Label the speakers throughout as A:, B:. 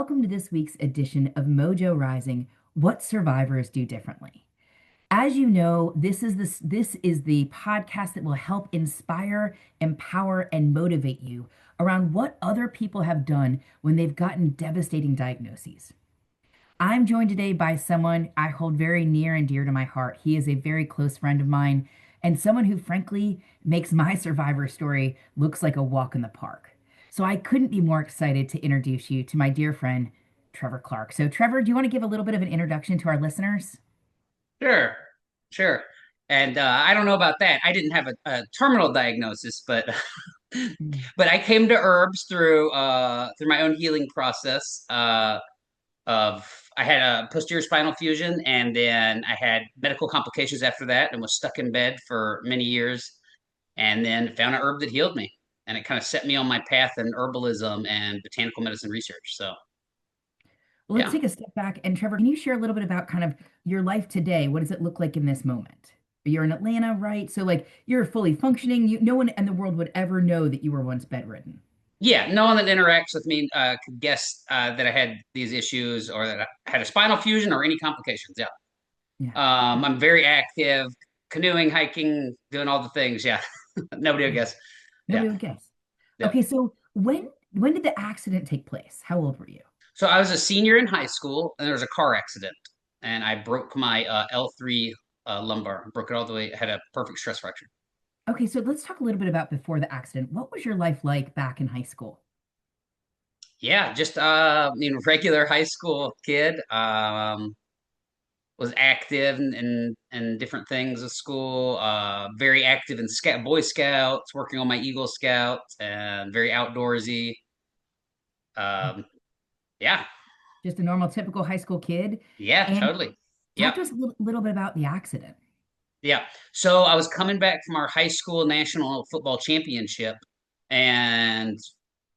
A: welcome to this week's edition of MOJO Rising, What Survivors Do Differently. As you know, this is the podcast that will help inspire, empower, and motivate you around what other people have done when they've gotten devastating diagnoses. I'm joined today by someone I hold very near and dear to my heart. He is a very close friend of mine and someone who frankly makes my survivor story looks like a walk in the park. So I couldn't be more excited to introduce you to my dear friend, Trevor Clark. So Trevor, do you want to give a little bit of an introduction to our listeners?
B: Sure, sure. And I don't know about that. I didn't have a terminal diagnosis, but
A: Mm.
B: but I came to herbs through my own healing process. Of I had a posterior spinal fusion, and then I had medical complications after that, and was stuck in bed for many years, and then found an herb that healed me, and it kind of set me on my path in herbalism and botanical medicine research. So
A: Well, let's
B: yeah.
A: take a step back. And Trevor, can you share a little bit about kind of your life today? What does it look like in this moment? You're in Atlanta, right? So like you're fully functioning. No one in the world would ever know that you were once bedridden.
B: Yeah, no one that interacts with me could guess that I had these issues or that I had a spinal fusion or any complications. Yeah.
A: Yeah.
B: I'm very active, canoeing, hiking, doing all the things. Yeah. Nobody will
A: Yeah.
B: guess. Yeah.
A: Nobody would guess.
B: Yeah.
A: Okay, so when did the accident take place? How old were you?
B: So I was a senior in high school and there was a car accident and I broke my L3 lumbar, broke it all the way, had a perfect stress fracture.
A: Okay, so let's talk a little bit about before the accident. What was your life like back in high school?
B: Yeah, just regular high school kid. Was active in different things at school. Very active in Boy Scouts, working on my Eagle Scout, and very outdoorsy. Um, yeah,
A: Just a normal, typical high school kid.
B: yeah,
A: And
B: totally.
A: talk
B: Yeah,
A: to us a little bit about the accident.
B: yeah. So I was coming back from our high school national football championship, and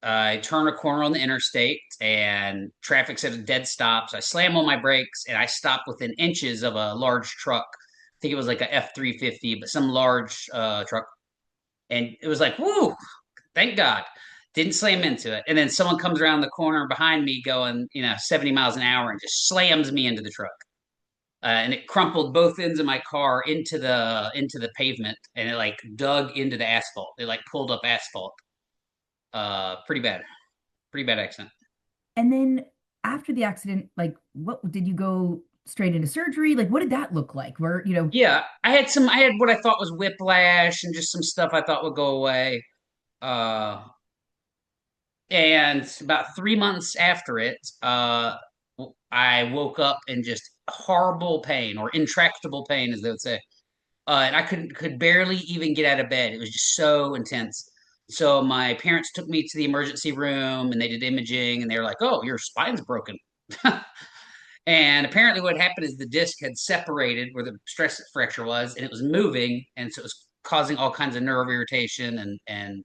B: I turn a corner on the interstate, and traffic's at a dead stop. So I slam on my brakes, and I stop within inches of a large truck. I think it was like a F-350, but some large truck. And it was like, woo, thank God. Didn't slam into it. And then someone comes around the corner behind me going, 70 miles an hour and just slams me into the truck. And it crumpled both ends of my car into the pavement, and it like dug into the asphalt. It like pulled up asphalt. Pretty bad. Pretty bad accident.
A: And then after the accident, like what did you go straight into surgery? Like what did that look like?
B: Yeah, I had what I thought was whiplash and just some stuff I thought would go away. Uh And about 3 months after it, I woke up in just horrible pain or intractable pain, as they would say. And I could barely even get out of bed. It was just so intense. So my parents took me to the emergency room and they did imaging and they were like, "Oh, your spine's broken." And apparently, what happened is the disc had separated where the stress fracture was, and it was moving, and so it was causing all kinds of nerve irritation and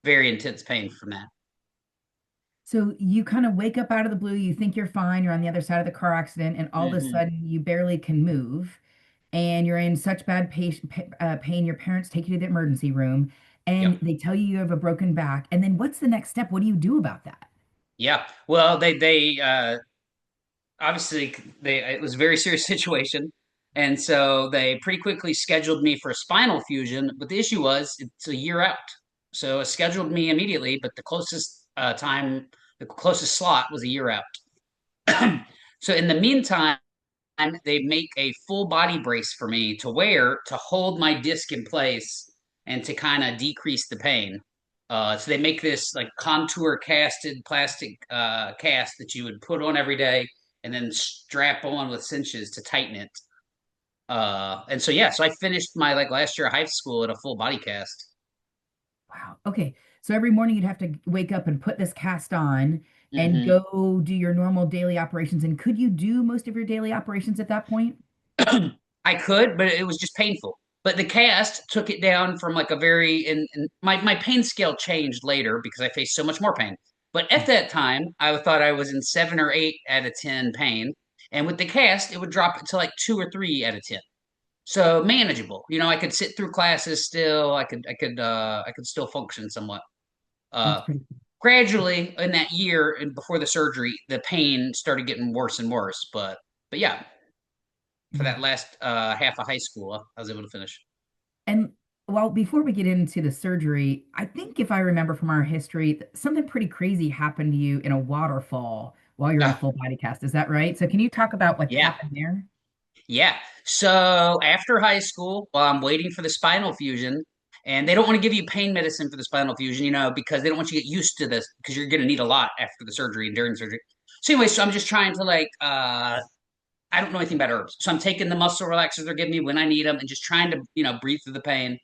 B: very intense pain from that.
A: So you kind of wake up out of the blue, you think you're fine, you're on the other side of the car accident, and all of a
B: Hmm.
A: sudden you barely can move, and you're in such bad pain. Your parents take you to the emergency room,
B: Yep.
A: and they tell you you have a broken back. And then what's the next step? What do you do about that?
B: Yeah. Well, they obviously they it was a very serious situation, and so they pretty quickly scheduled me for a spinal fusion. But the issue was it's a year out, so it scheduled me immediately. But the closest slot was a year out. So in the meantime, they make a full body brace for me to wear to hold my disc in place and to kind of decrease the pain. So they make this like contour casted plastic cast that you would put on every day and then strap on with cinches to tighten it. And so yeah, so I finished my like last year of high school in a full body cast.
A: Wow. Okay. So every morning you'd have to wake up and put this cast on and
B: Hmm.
A: go do your normal daily operations. And could you do most of your daily operations at that point?
B: I could, but it was just painful. But the cast took it down from like a very and my pain scale changed later because I faced so much more pain. But at that time, I thought I was in 7 or 8 out of 10 pain, and with the cast, it would drop it to like 2 or 3 out of 10. So manageable. I could sit through classes still. I could still function somewhat.
A: That's
B: Uh,
A: pretty.
B: gradually in that year and before the surgery, the pain started getting worse and worse. But yeah, for
A: Yeah.
B: that last half of high school, I was able to finish.
A: And well, before we get into the surgery, I think if I remember from our history, something pretty crazy happened to you in a waterfall while you're in a
B: Uh,
A: full body cast. Is that right? So can you talk about what
B: yeah,
A: happened there?
B: yeah. So after high school, while I'm waiting for the spinal fusion, and they don't want to give you pain medicine for the spinal fusion, because they don't want you to get used to this because you're going to need a lot after the surgery and during surgery. So anyway, so I'm just trying to I don't know anything about herbs. So I'm taking the muscle relaxers they're giving me when I need them and just trying to, breathe through the pain.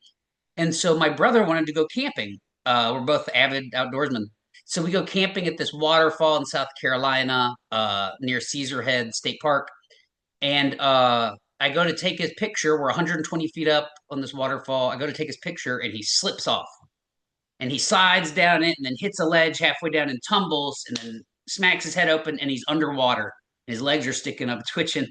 B: And so my brother wanted to go camping. We're both avid outdoorsmen. So we go camping at this waterfall in South Carolina, near Caesar Head State Park. And I go to take his picture. We're 120 feet up on this waterfall. I go to take his picture and he slips off and he slides down it and then hits a ledge halfway down and tumbles and then smacks his head open and he's underwater. His legs are sticking up, twitching.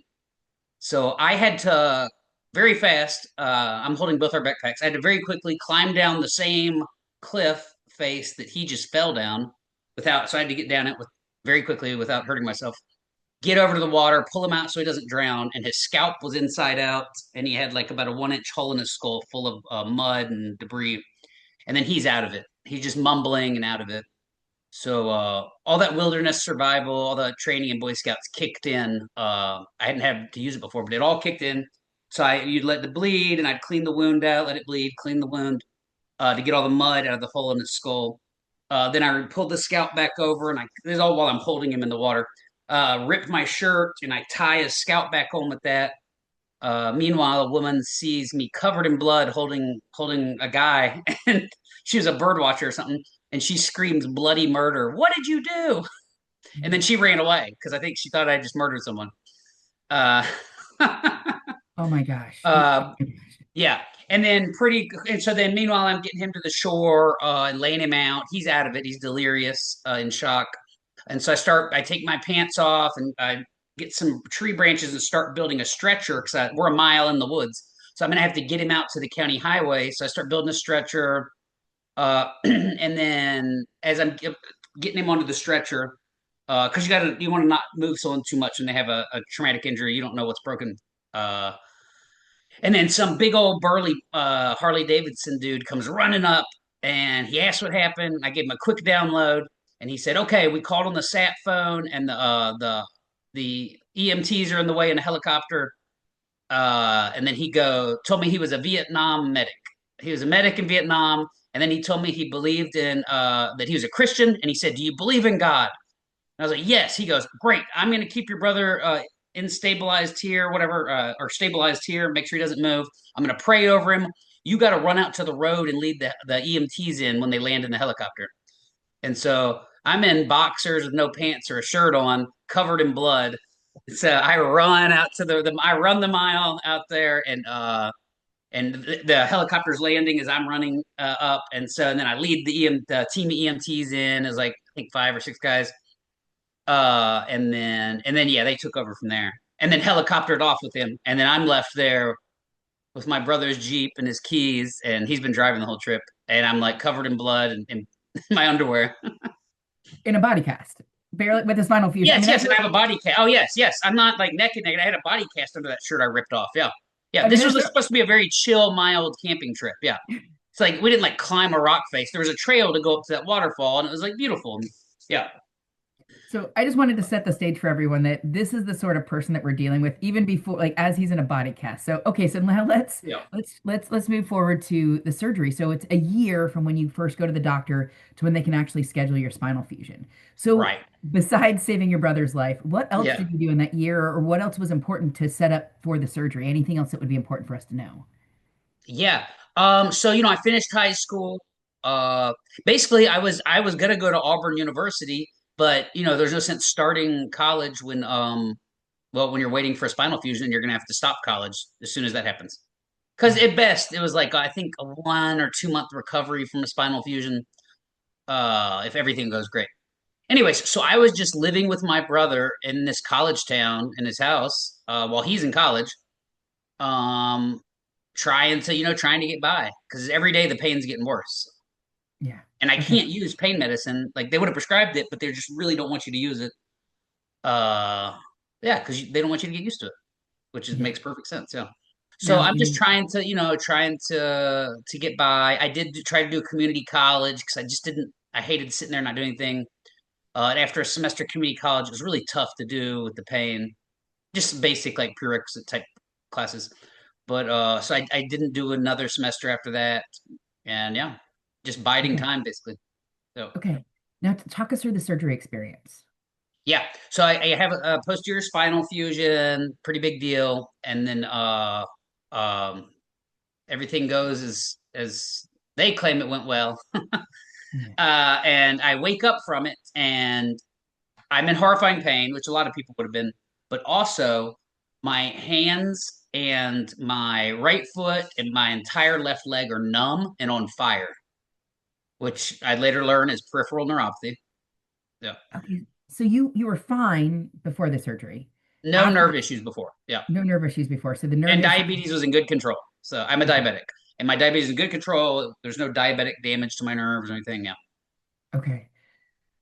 B: So I had to very fast. I'm holding both our backpacks. I had to very quickly climb down the same cliff face that he just fell down without. So I had to get down it with very quickly without hurting myself. Get over to the water, pull him out so he doesn't drown. And his scalp was inside out, and he had like about a 1 inch hole in his skull full of mud and debris. And then he's out of it. He's just mumbling and out of it. So all that wilderness survival, all the training in Boy Scouts kicked in. I hadn't had to use it before, but it all kicked in. So you'd let it bleed, and I'd clean the wound out, let it bleed, clean the wound to get all the mud out of the hole in his skull. Then I pulled the scalp back over, and this is all while I'm holding him in the water. Ripped my shirt, and I tie his scalp back on with that. Meanwhile, a woman sees me covered in blood, holding a guy, and she was a bird watcher or something, and she screams bloody murder. What did you do? And then she ran away because I think she thought I just murdered someone. Uh,
A: Oh my gosh.
B: uh, yeah, and so then meanwhile I'm getting him to the shore and laying him out. He's out of it. He's delirious, in shock. And so I take my pants off and I get some tree branches and start building a stretcher because we're a mile in the woods. So I'm gonna have to get him out to the county highway. So I start building a stretcher. And then as I'm getting him onto the stretcher, because you want to not move someone too much when they have a traumatic injury. You don't know what's broken. Uh, and then some big old burly Harley Davidson dude comes running up and he asked what happened. I gave him a quick download and he said, "Okay, we called on the sat phone and the EMTs are in the way in a helicopter." And then told me he was a Vietnam medic. He was a medic in Vietnam, and then he told me he believed in that he was a Christian, and he said, "Do you believe in God?" And I was like, "Yes." He goes, "Great. I'm going to keep your brother instabilized here, whatever, or stabilized here. Make sure he doesn't move. I'm going to pray over him. You got to run out to the road and lead the EMTs in when they land in the helicopter." And so I'm in boxers with no pants or a shirt on, covered in blood. So I run out to I run the mile out there, and the helicopter's landing as I'm running up, and then I lead the team of EMTs in as like I think 5 or 6 guys, and then yeah, they took over from there, and then helicoptered off with him, and then I'm left there with my brother's Jeep and his keys, and he's been driving the whole trip, and I'm like covered in blood and my underwear.
A: In a body cast, barely with a spinal fusion. I
B: Yes,
A: mean,
B: yes,
A: that's
B: and I have
A: really,
B: a body cast. Oh, yes, yes. I'm not like naked, naked. I had a body cast under that shirt I ripped off. Yeah, yeah.
A: I mean,
B: This was
A: that's
B: supposed to be a very chill, mild camping trip. Yeah, it's like we didn't like climb a rock face. There was a trail to go up to that waterfall, and it was like beautiful. Yeah,
A: so I just wanted to set the stage for everyone that this is the sort of person that we're dealing with even before, like as he's in a body cast. So okay, so now
B: yeah.
A: let's move forward to the surgery. So it's a year from when you first go to the doctor to when they can actually schedule your spinal fusion. So
B: Right.
A: besides saving your brother's life, what else
B: Yeah.
A: did you do in that year, or what else was important to set up for the surgery? Anything else that would be important for us to know?
B: Yeah. So I finished high school. Uh, Basically, I was gonna go to Auburn University, but there's no sense starting college when you're waiting for a spinal fusion, you're gonna have to stop college as soon as that happens. Because
A: Right.
B: at best, it was like I think a 1 or 2 month recovery from a spinal fusion, if everything goes great. Anyways, so I was just living with my brother in this college town in his house while he's in college, um, trying to get by because every day the pain's getting worse.
A: Yeah.
B: And I
A: Okay.
B: can't use pain medicine. Like they would have prescribed it, but they just really don't want you to use it. Uh, yeah, because they don't want you to get used to it, which is,
A: Yeah.
B: makes perfect sense. Yeah. So
A: Now,
B: I'm just trying to, trying to get by. I did try to do community college because I just didn't. I hated sitting there not doing anything. And after a semester of community college, it was really tough to do with the pain. Just basic like prerequisite type classes. But so I didn't do another semester after that, and yeah, just biding
A: okay.
B: time basically. So
A: Okay. Now, talk us through the surgery experience.
B: yeah, so I have a posterior spinal fusion, pretty big deal, and then um, everything goes as they claim it went well.
A: Yeah.
B: And I wake up from it, and I'm in horrifying pain, which a lot of people would have been, but also my hands and my right foot and my entire left leg are numb and on fire, which I later learned is peripheral neuropathy. Yeah.
A: Okay. So you were fine before the surgery.
B: No
A: After
B: nerve
A: the,
B: issues before. Yeah.
A: no nerve issues before. So the nerve
B: And
A: issues.
B: diabetes was in good control. So I'm a
A: Okay.
B: diabetic. And my diabetes is in good control. There's no diabetic damage to my nerves or anything. Yeah.
A: Okay.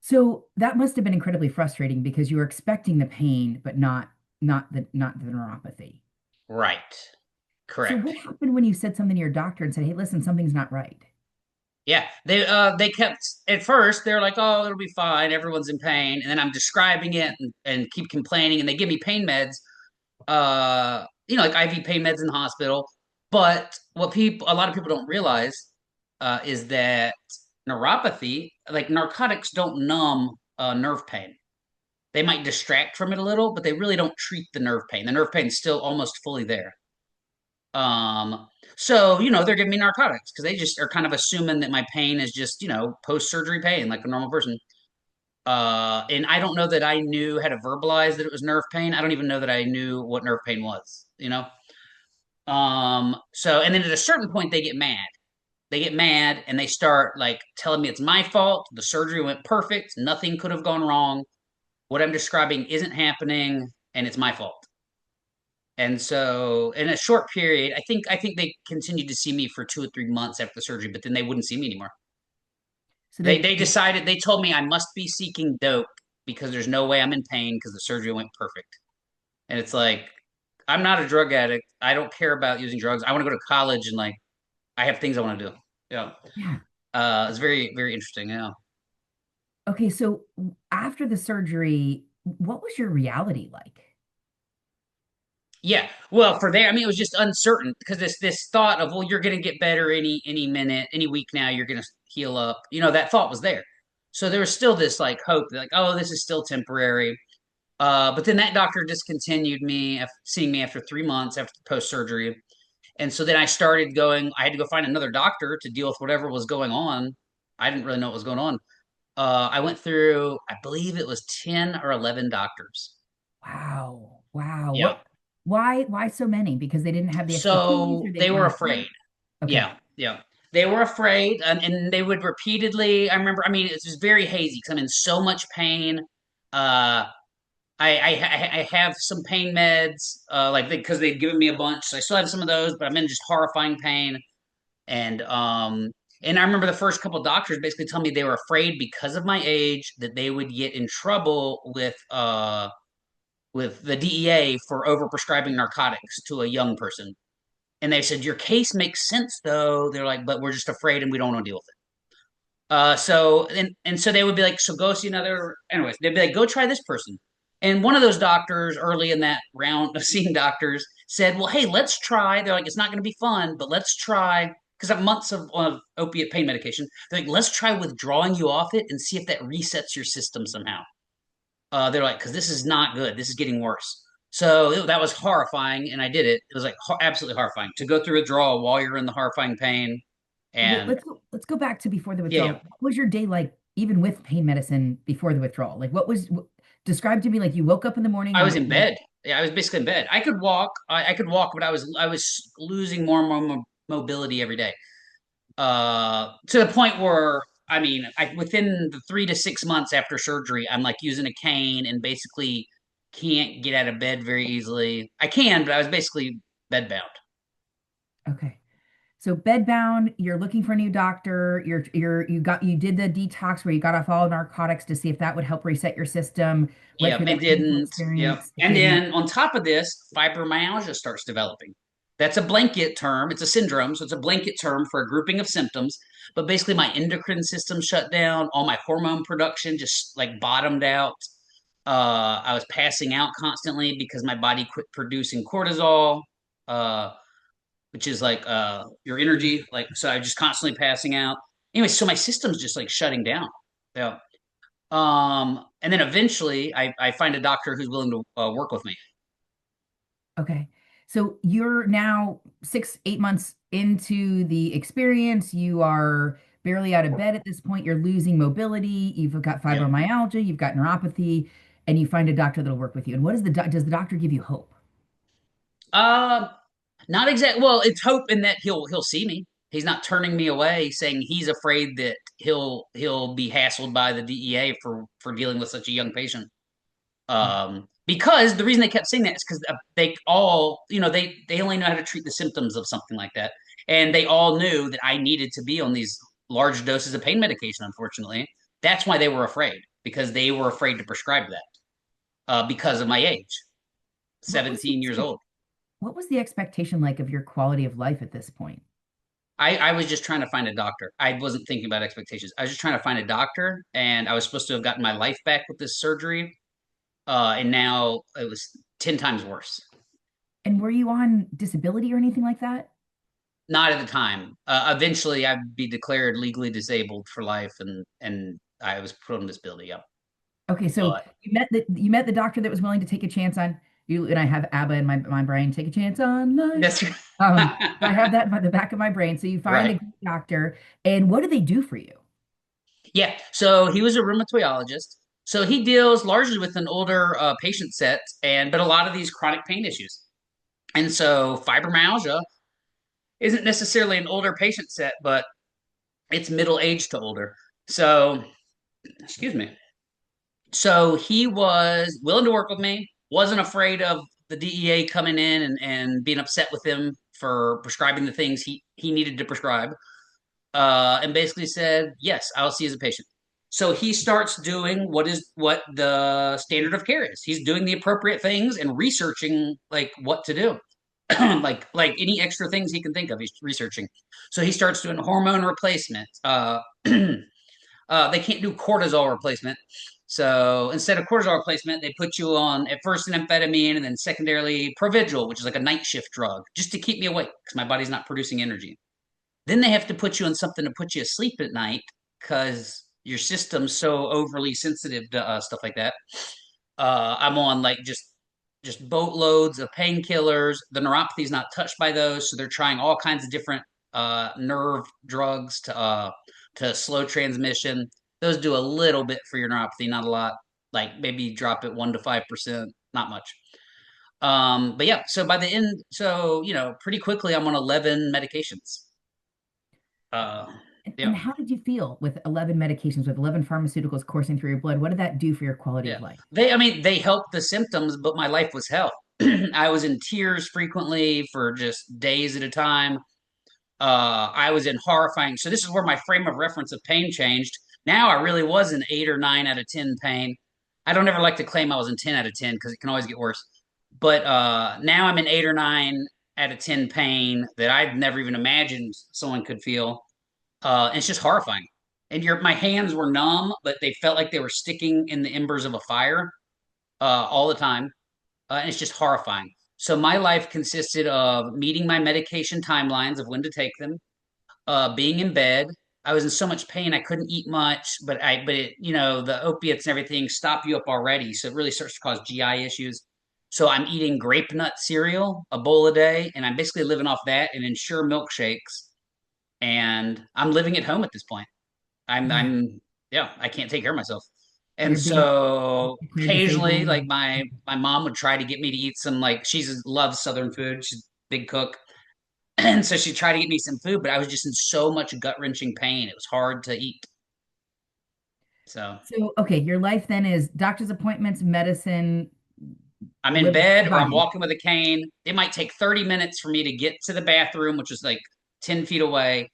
A: So that must have been incredibly frustrating because you were expecting the pain, but not the neuropathy.
B: Right.
A: So
B: Correct.
A: what happened when you said something to your doctor and said, "Hey, listen, something's not right"?
B: Yeah, they kept at first they're like, oh, it'll be fine, everyone's in pain, and then I'm describing it and keep complaining, and they give me pain meds, like IV pain meds in the hospital. But what people a lot of people don't realize is that neuropathy, like narcotics, don't numb nerve pain. They might distract from it a little, but they really don't treat the nerve pain. The nerve pain is still almost fully there. So they're giving me narcotics because they just are kind of assuming that my pain is just post-surgery pain like a normal person. And I don't know that I knew how to verbalize that it was nerve pain. I don't even know that I knew what nerve pain was. So and then at a certain point they get mad. They get mad and they start like telling me it's my fault. The surgery went perfect. Nothing could have gone wrong. What I'm describing isn't happening, and it's my fault. And so in a short period, I think they continued to see me for 2 or 3 months after the surgery, but then they wouldn't see me anymore.
A: So
B: They decided they told me I must be seeking dope because there's no way I'm in pain because the surgery went perfect. And it's like I'm not a drug addict. I don't care about using drugs. I want to go to college and like I have things I want to do. Yeah.
A: yeah.
B: It's very, very interesting. Yeah.
A: Okay, so after the surgery, what was your reality like?
B: Yeah. Well, for there, I mean, it was just uncertain because this thought of, well, you're going to get better any minute, any week now, you're going to heal up. That thought was there. So there was still this like hope that like, oh, this is still temporary. But then that doctor discontinued me, seeing me after 3 months after post surgery, and so then I started going. I had to go find another doctor to deal with whatever was going on. I didn't really know what was going on. I went through, I believe it was 10 or 11 doctors.
A: Wow. Wow.
B: Yeah.
A: Why so many? Because they didn't have the expertise or
B: So
A: they
B: they
A: didn't
B: were
A: want to see
B: afraid.
A: it? Okay.
B: Yeah, yeah. They were afraid, and they would repeatedly. I remember. I mean, it's just very hazy because I'm in so much pain. Uh, I have some pain meds, like because they'd given me a bunch. So I still have some of those, but I'm in just horrifying pain. And and I remember the first couple of doctors basically telling me they were afraid because of my age that they would get in trouble with the DEA for overprescribing narcotics to a young person. And they said, your case makes sense though. They're like, but we're just afraid and we don't want to deal with it. So they would be like, so go see another. Anyways, they'd be like, go try this person. And one of those doctors early in that round of seeing doctors said, well, hey, let's try. They're like, it's not going to be fun, but let's try. Because I have months of opiate pain medication. They're like, let's try withdrawing you off it and see if that resets your system somehow. They're like, because this is not good. This is getting worse. So that was horrifying, and I did it. It was like absolutely horrifying to go through withdrawal while you're in the horrifying pain.
A: Well,
B: And
A: let's go back to before the
B: yeah, yeah.
A: withdrawal. What was your day like, even with pain medicine before the withdrawal? Like, describe to me like you woke up in the morning
B: I
A: and
B: was in bed. Yeah, I was basically in bed. I could walk. I could walk, but I was losing more and more mobility every day. To the point where I mean, within the 3 to 6 months after surgery, I'm like using a cane and basically can't get out of bed very easily. I can, but I was basically bedbound.
A: okay. So bedbound, you're looking for a new doctor. You did the detox where you got off all narcotics to see if that would help reset your system. Went
B: Yep,
A: through
B: it
A: that painful
B: didn't. Yep.
A: experience.
B: And
A: Okay, now
B: then on top of this, fibromyalgia starts developing. That's a blanket term. It's a syndrome, so it's a blanket term for a grouping of symptoms. But basically, my endocrine system shut down. All my hormone production just like bottomed out. I was passing out constantly because my body quit producing cortisol, uh, which is like your energy. Like, so I was just constantly passing out. Anyway, so my system's just like shutting down. Yeah. And then eventually I find a doctor who's willing to work with me.
A: okay. So you're now 6, 8 months into the experience. You are barely out of bed at this point. You're losing mobility. You've got
B: Yep.
A: fibromyalgia. You've got neuropathy, and you find a doctor that'll work with you. And what is does the doctor give you hope?
B: Uh, Not exactly. Well, it's hope in that he'll see me. He's not turning me away, saying he's afraid that he'll be hassled by the DEA for dealing with such a young patient. Because the reason they kept saying that is because they all, they only know how to treat the symptoms of something like that, and they all knew that I needed to be on these large doses of pain medication. Unfortunately, that's why they were afraid, because they were afraid to prescribe that because of my age,
A: What was the
B: 17 years old.
A: what was the expectation like of your quality of life at this point?
B: I was just trying to find a doctor. I wasn't thinking about expectations. I was just trying to find a doctor, and I was supposed to have gotten my life back with this surgery, and now it was 10 times worse.
A: And were you on disability or anything like that?
B: Not at the time. Eventually, I'd be declared legally disabled for life, and I was put on disability. Yeah,
A: Okay, so
B: but
A: you met the doctor that was willing to take a chance on you, and I have ABBA in my brain. Take a chance on life.
B: that's
A: So I have that by the back of my brain. So you find a
B: right.
A: great doctor, and what do they do for you?
B: Yeah. So he was a rheumatologist. So he deals largely with an older patient set, but a lot of these chronic pain issues. And so fibromyalgia isn't necessarily an older patient set, but it's middle aged to older. So, excuse me. So he was willing to work with me, wasn't afraid of the DEA coming in and being upset with him for prescribing the things he needed to prescribe, and basically said, yes, I'll see you as a patient. So he starts doing what the standard of care is. He's doing the appropriate things and researching like what to do. like any extra things he can think of, he's researching. So he starts doing hormone replacement. They can't do cortisol replacement. So instead of cortisol replacement, they put you on at first an amphetamine and then secondarily Provigil, which is like a night shift drug, just to keep me awake because my body's not producing energy. Then they have to put you on something to put you asleep at night because your system's so overly sensitive to stuff like that. I'm on like just boatloads of painkillers. The neuropathy is not touched by those, so they're trying all kinds of different nerve drugs to slow transmission. Those do a little bit for your neuropathy, not a lot. Like maybe drop it 1 to 5%, not much. But yeah, so by the end, so pretty quickly, I'm on 11 medications. Uh,
A: And
B: yeah,
A: how did you feel with 11 medications, with 11 pharmaceuticals coursing through your blood? What did that do for your quality
B: yeah.
A: of life?
B: I mean, they helped the symptoms, but my life was hell. I was in tears frequently for just days at a time. I was in horrifying. So this is where my frame of reference of pain changed. Now I really was an 8 or 9 out of 10 pain. I don't ever like to claim I was in 10 out of 10 because it can always get worse. But now I'm in 8 or 9 out of 10 pain that I'd never even imagined someone could feel. And it's just horrifying. And my hands were numb, but they felt like they were sticking in the embers of a fire all the time. And it's just horrifying. So my life consisted of meeting my medication timelines of when to take them, being in bed. I was in so much pain I couldn't eat much, but it, the opiates and everything stop you up already, so it really starts to cause GI issues. So I'm eating grape nut cereal, a bowl a day, and I'm basically living off that and Ensure milkshakes. And I'm living at home at this point.
A: Yeah,
B: Yeah, I can't take care of myself. And
A: you're being
B: so
A: declared
B: occasionally,
A: disabled.
B: like my mom would try to get me to eat some, like she loves Southern food. She's a big cook. And so she'd try to get me some food, but I was just in so much gut wrenching pain. It was hard to eat. So
A: So, okay, your life then is doctor's appointments, medicine,
B: I'm in
A: live
B: bed or I'm
A: surviving.
B: walking with a cane. It might take 30 minutes for me to get to the bathroom, which is like 10 feet away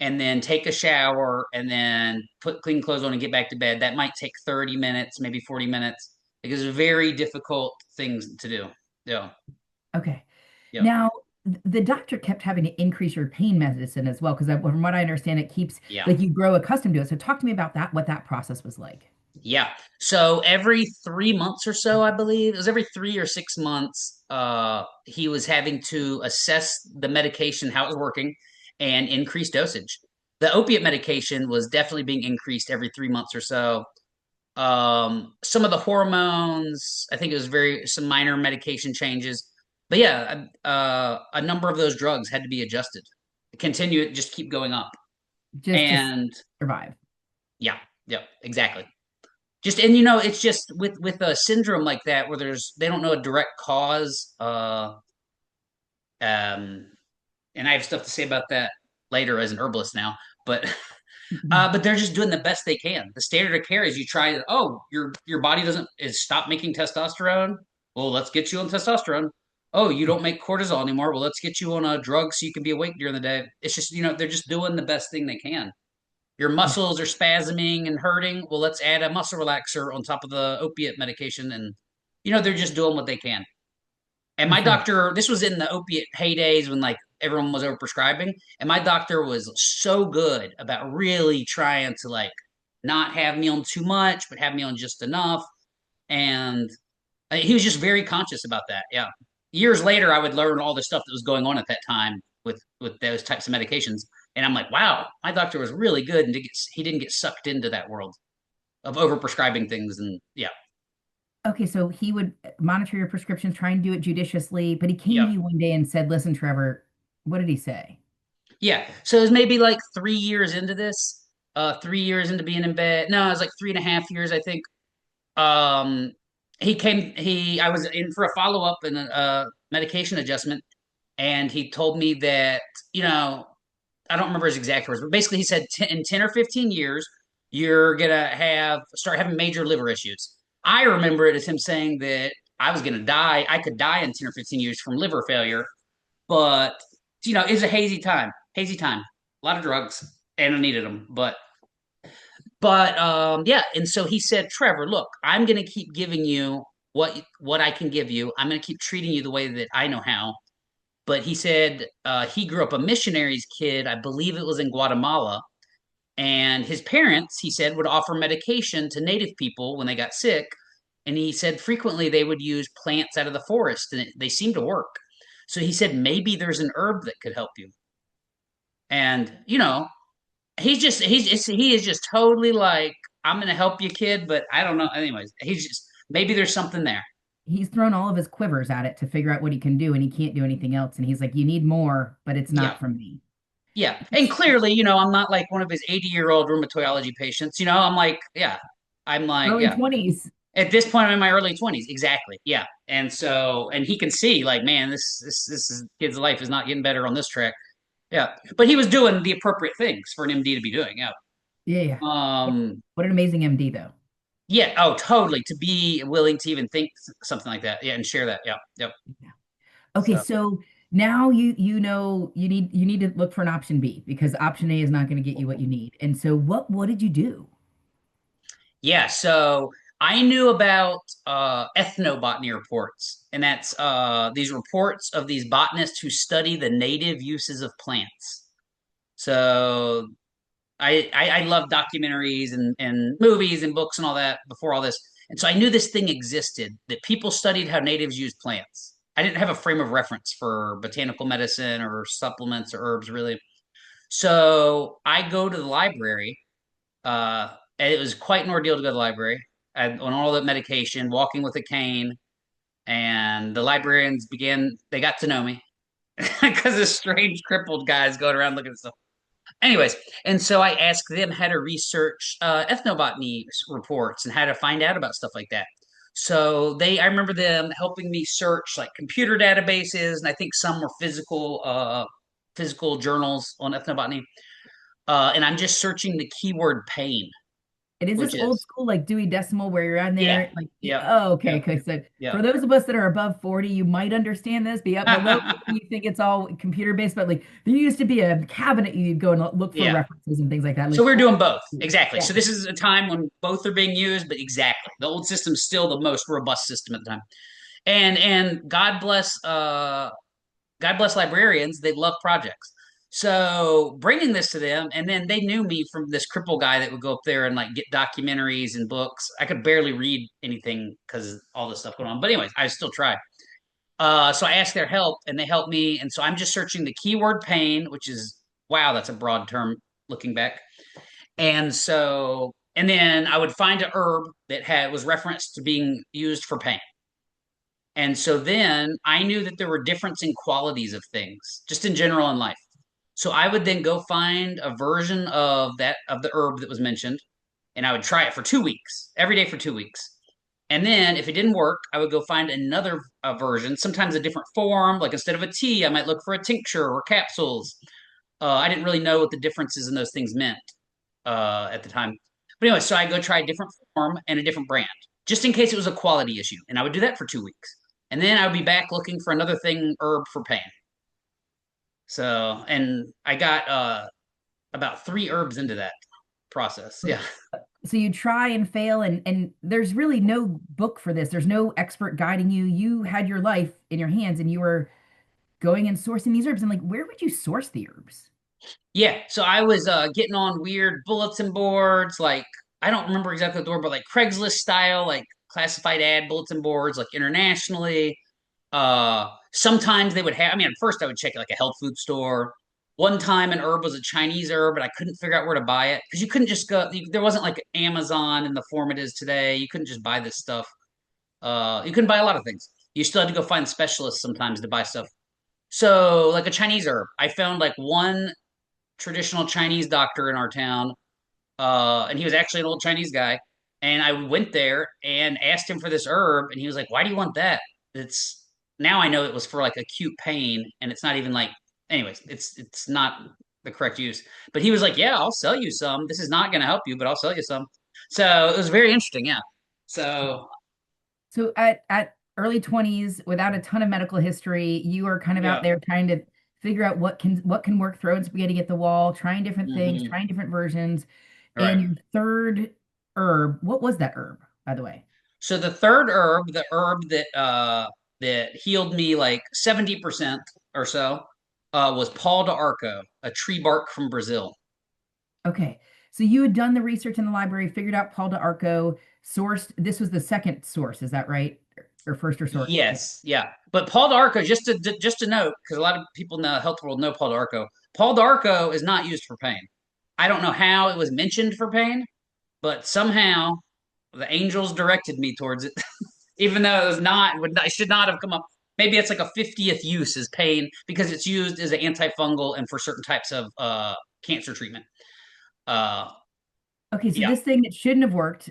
B: and then take a shower and then put clean clothes on and get back to bed. That might take 30 minutes, maybe 40 minutes, because it's very difficult things to do. Yeah.
A: Okay.
B: Yep.
A: Now, the doctor kept having to increase your pain medicine as well, because from what I understand, it keeps
B: Yeah.
A: like you grow accustomed to it. So talk to me about that, what that process was like.
B: Yeah. So every 3 months or so, I believe it was every 3 or 6 months, he was having to assess the medication, how it was working, and increase dosage. The opiate medication was definitely being increased every 3 months or so. Some of the hormones, I think it was some minor medication changes. But yeah, a number of those drugs had to be adjusted. Continue, just keep going up.
A: Just to
B: And
A: survive.
B: yeah, yeah, exactly. Just it's just with a syndrome like that where they don't know a direct cause. Um, and I have stuff to say about that later as an herbalist now, but but they're just doing the best they can. The standard of care is you try. Oh, your body doesn't is stop making testosterone. Well, let's get you on testosterone. Oh, you don't make cortisol anymore. Well, let's get you on a drug so you can be awake during the day. It's just they're just doing the best thing they can. Your
A: Yeah,
B: muscles are spasming and hurting. Well, let's add a muscle relaxer on top of the opiate medication, and they're just doing what they can. And
A: for
B: my
A: sure.
B: doctor, this was in the opiate heydays when like everyone was overprescribing, and my doctor was so good about really trying to like not have me on too much, but have me on just enough. And he was just very conscious about that. Yeah. Years later, I would learn all the stuff that was going on at that time with those types of medications, and I'm like, wow, my doctor was really good, and he didn't get sucked into that world of overprescribing things. And yeah,
A: Okay, so he would monitor your prescriptions, try and do it judiciously, but he came to
B: yeah.
A: you one day and said, "Listen, Trevor, what did he say?"
B: Yeah. So it was maybe like 3 years into this, 3 years into being in bed. No, it was like 3.5 years, I think. Um, I was in for a follow up and a medication adjustment, and he told me that, you know, I don't remember his exact words, but basically he said in 10 or 15 years, you're gonna start having major liver issues. I remember it as him saying that I was gonna die. I could die in 10 or 15 years from liver failure, but it's a hazy time, a lot of drugs, and I needed them. But yeah, and so he said, Trevor, look, I'm gonna keep giving you what I can give you. I'm gonna keep treating you the way that I know how. But he said he grew up a missionary's kid. I believe it was in Guatemala. And his parents, he said, would offer medication to native people when they got sick. And he said frequently they would use plants out of the forest and they seemed to work. So he said, maybe there's an herb that could help you. And, he is just totally like, I'm going to help you, kid, but I don't know. Anyways, maybe there's something there.
A: He's thrown all of his quivers at it to figure out what he can do, and he can't do anything else. And he's like, "You need more, but it's
B: Yeah.
A: not from me."
B: Yeah. And clearly, I'm not like one of his 80-year-old rheumatology patients. I'm like, yeah, I'm like,
A: Early
B: yeah.
A: 20s.
B: At this point, I'm in my early 20s. Exactly. Yeah. And so, and he can see, like, man, this kid's life is not getting better on this track. Yeah. But he was doing the appropriate things for an MD to be doing. Yeah.
A: Yeah, yeah. What,
B: Um,
A: what an amazing MD, though.
B: yeah. Oh, totally. To be willing to even think something like that. Yeah. And share that. Yeah. Yep.
A: Yeah. Okay,
B: So,
A: so now you know you need to look for an option B because option A is not going to get you what you need. And so what did you do?
B: yeah. So I knew about ethnobotany reports, and that's these reports of these botanists who study the native uses of plants. So I love documentaries and movies and books and all that before all this. And so I knew this thing existed, that people studied how natives use plants. I didn't have a frame of reference for botanical medicine or supplements or herbs, really. So I go to the library. And it was quite an ordeal to go to the library. On all that medication, walking with a cane, and the librarians they got to know me because the strange crippled guys going around looking at stuff. Anyways, and so I asked them how to research ethnobotany reports and how to find out about stuff like that. So I remember them helping me search like computer databases, and I think some were physical journals on ethnobotany. And I'm just searching the keyword pain,
A: And is this
B: which
A: old
B: is,
A: school like Dewey Decimal where you're on
B: yeah,
A: there? Like,
B: yep,
A: oh, okay.
B: yep,
A: Okay. So
B: yep.
A: for those of us that are above 40, you might understand this. Be up below, you think it's all computer based, but like there used to be a cabinet you'd go and look for
B: Yeah.
A: references and things like that.
B: So
A: Like,
B: we're
A: oh,
B: doing both. Exactly.
A: yeah.
B: So this is a time when both are being used, but exactly. The old system's still the most robust system at the time. And God bless librarians, they love projects. So bringing this to them, and then they knew me from this cripple guy that would go up there and like get documentaries and books. I could barely read anything because all this stuff going on. But anyways, I still try. So I asked their help, and they helped me. And so I'm just searching the keyword pain, which is wow, that's a broad term looking back. And then I would find a herb that had was referenced to being used for pain. And so then I knew that there were difference in qualities of things, just in general in life. So I would then go find a version of the herb that was mentioned, and I would try it for 2 weeks, every day for 2 weeks. And then if it didn't work, I would go find another version, sometimes a different form. Like instead of a tea, I might look for a tincture or capsules. I didn't really know what the differences in those things meant at the time. But anyway, so I go try a different form and a different brand, just in case it was a quality issue. And I would do that for 2 weeks. And then I would be back looking for another thing, herb for pain. So, and I got about three herbs into that process. Yeah.
A: So you try and fail, and there's really no book for this. There's no expert guiding you. You had your life in your hands and you were going and sourcing these herbs. And like, where would you source the herbs?
B: Yeah. So I was getting on weird bulletin boards, like, I don't remember exactly the word, but like Craigslist style, like classified ad bulletin boards, like internationally. Sometimes they would have, I mean, at first I would check it like a health food store. One time an herb was a Chinese herb, and I couldn't figure out where to buy it because you couldn't just go, there wasn't like Amazon in the form it is today. You couldn't just buy this stuff. You couldn't buy a lot of things. You still had to go find specialists sometimes to buy stuff. So, like a Chinese herb, I found like one traditional Chinese doctor in our town, and he was actually an old Chinese guy. And I went there and asked him for this herb, and he was like, "Why do you want that?" It's Now I know it was for like acute pain, and it's not even like, anyways, it's not the correct use. But he was like, "Yeah, I'll sell you some. This is not going to help you, but I'll sell you some." So it was very interesting. Yeah. So
A: So at early 20s, without a ton of medical history, you are kind of out
B: yeah.
A: there trying to figure out what can work, throwing spaghetti at the wall, trying different things,
B: Hmm.
A: trying different versions.
B: All
A: And
B: right.
A: your third herb, what was that herb, by the way?
B: So the third herb, the herb that healed me like 70% or so, was Paul de Arco, a tree bark from Brazil.
A: Okay. So you had done the research in the library, figured out Paul de Arco, sourced. This was the second source, is that right? Or first or source? Yeah.
B: Yes, yeah. But Paul de Arco, just to note, because a lot of people in the health world know Paul de Arco. Paul de Arco is not used for pain. I don't know how it was mentioned for pain, but somehow the angels directed me towards it, even though it was not, it should not have come up. Maybe it's like a 50th use as pain because it's used as an antifungal and for certain types of cancer treatment. Uh,
A: Okay, so
B: yeah,
A: this thing that shouldn't have worked,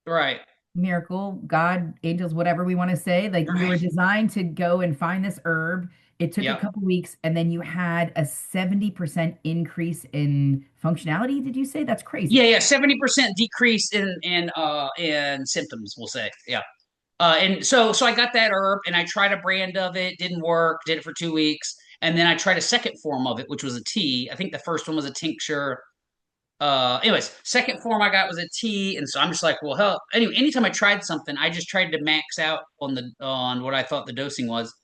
B: right,
A: miracle, God, angels, whatever we want to say, like you were
B: right,
A: designed to go and find this herb. It took a
B: yep.
A: couple weeks, and then you had a 70% increase in functionality. Did you say? That's
B: Yeah,
A: crazy.
B: yeah, 70% decrease in symptoms, we'll say. Yeah. And so I got that herb and I tried a brand of it, didn't work, did it for 2 weeks. And then I tried a second form of it, which was a tea. I think the first one was a tincture. Anyways, second form I got was a tea. And so I'm just like, well, hell, anyway, anytime I tried something, I just tried to max out on what I thought the dosing was.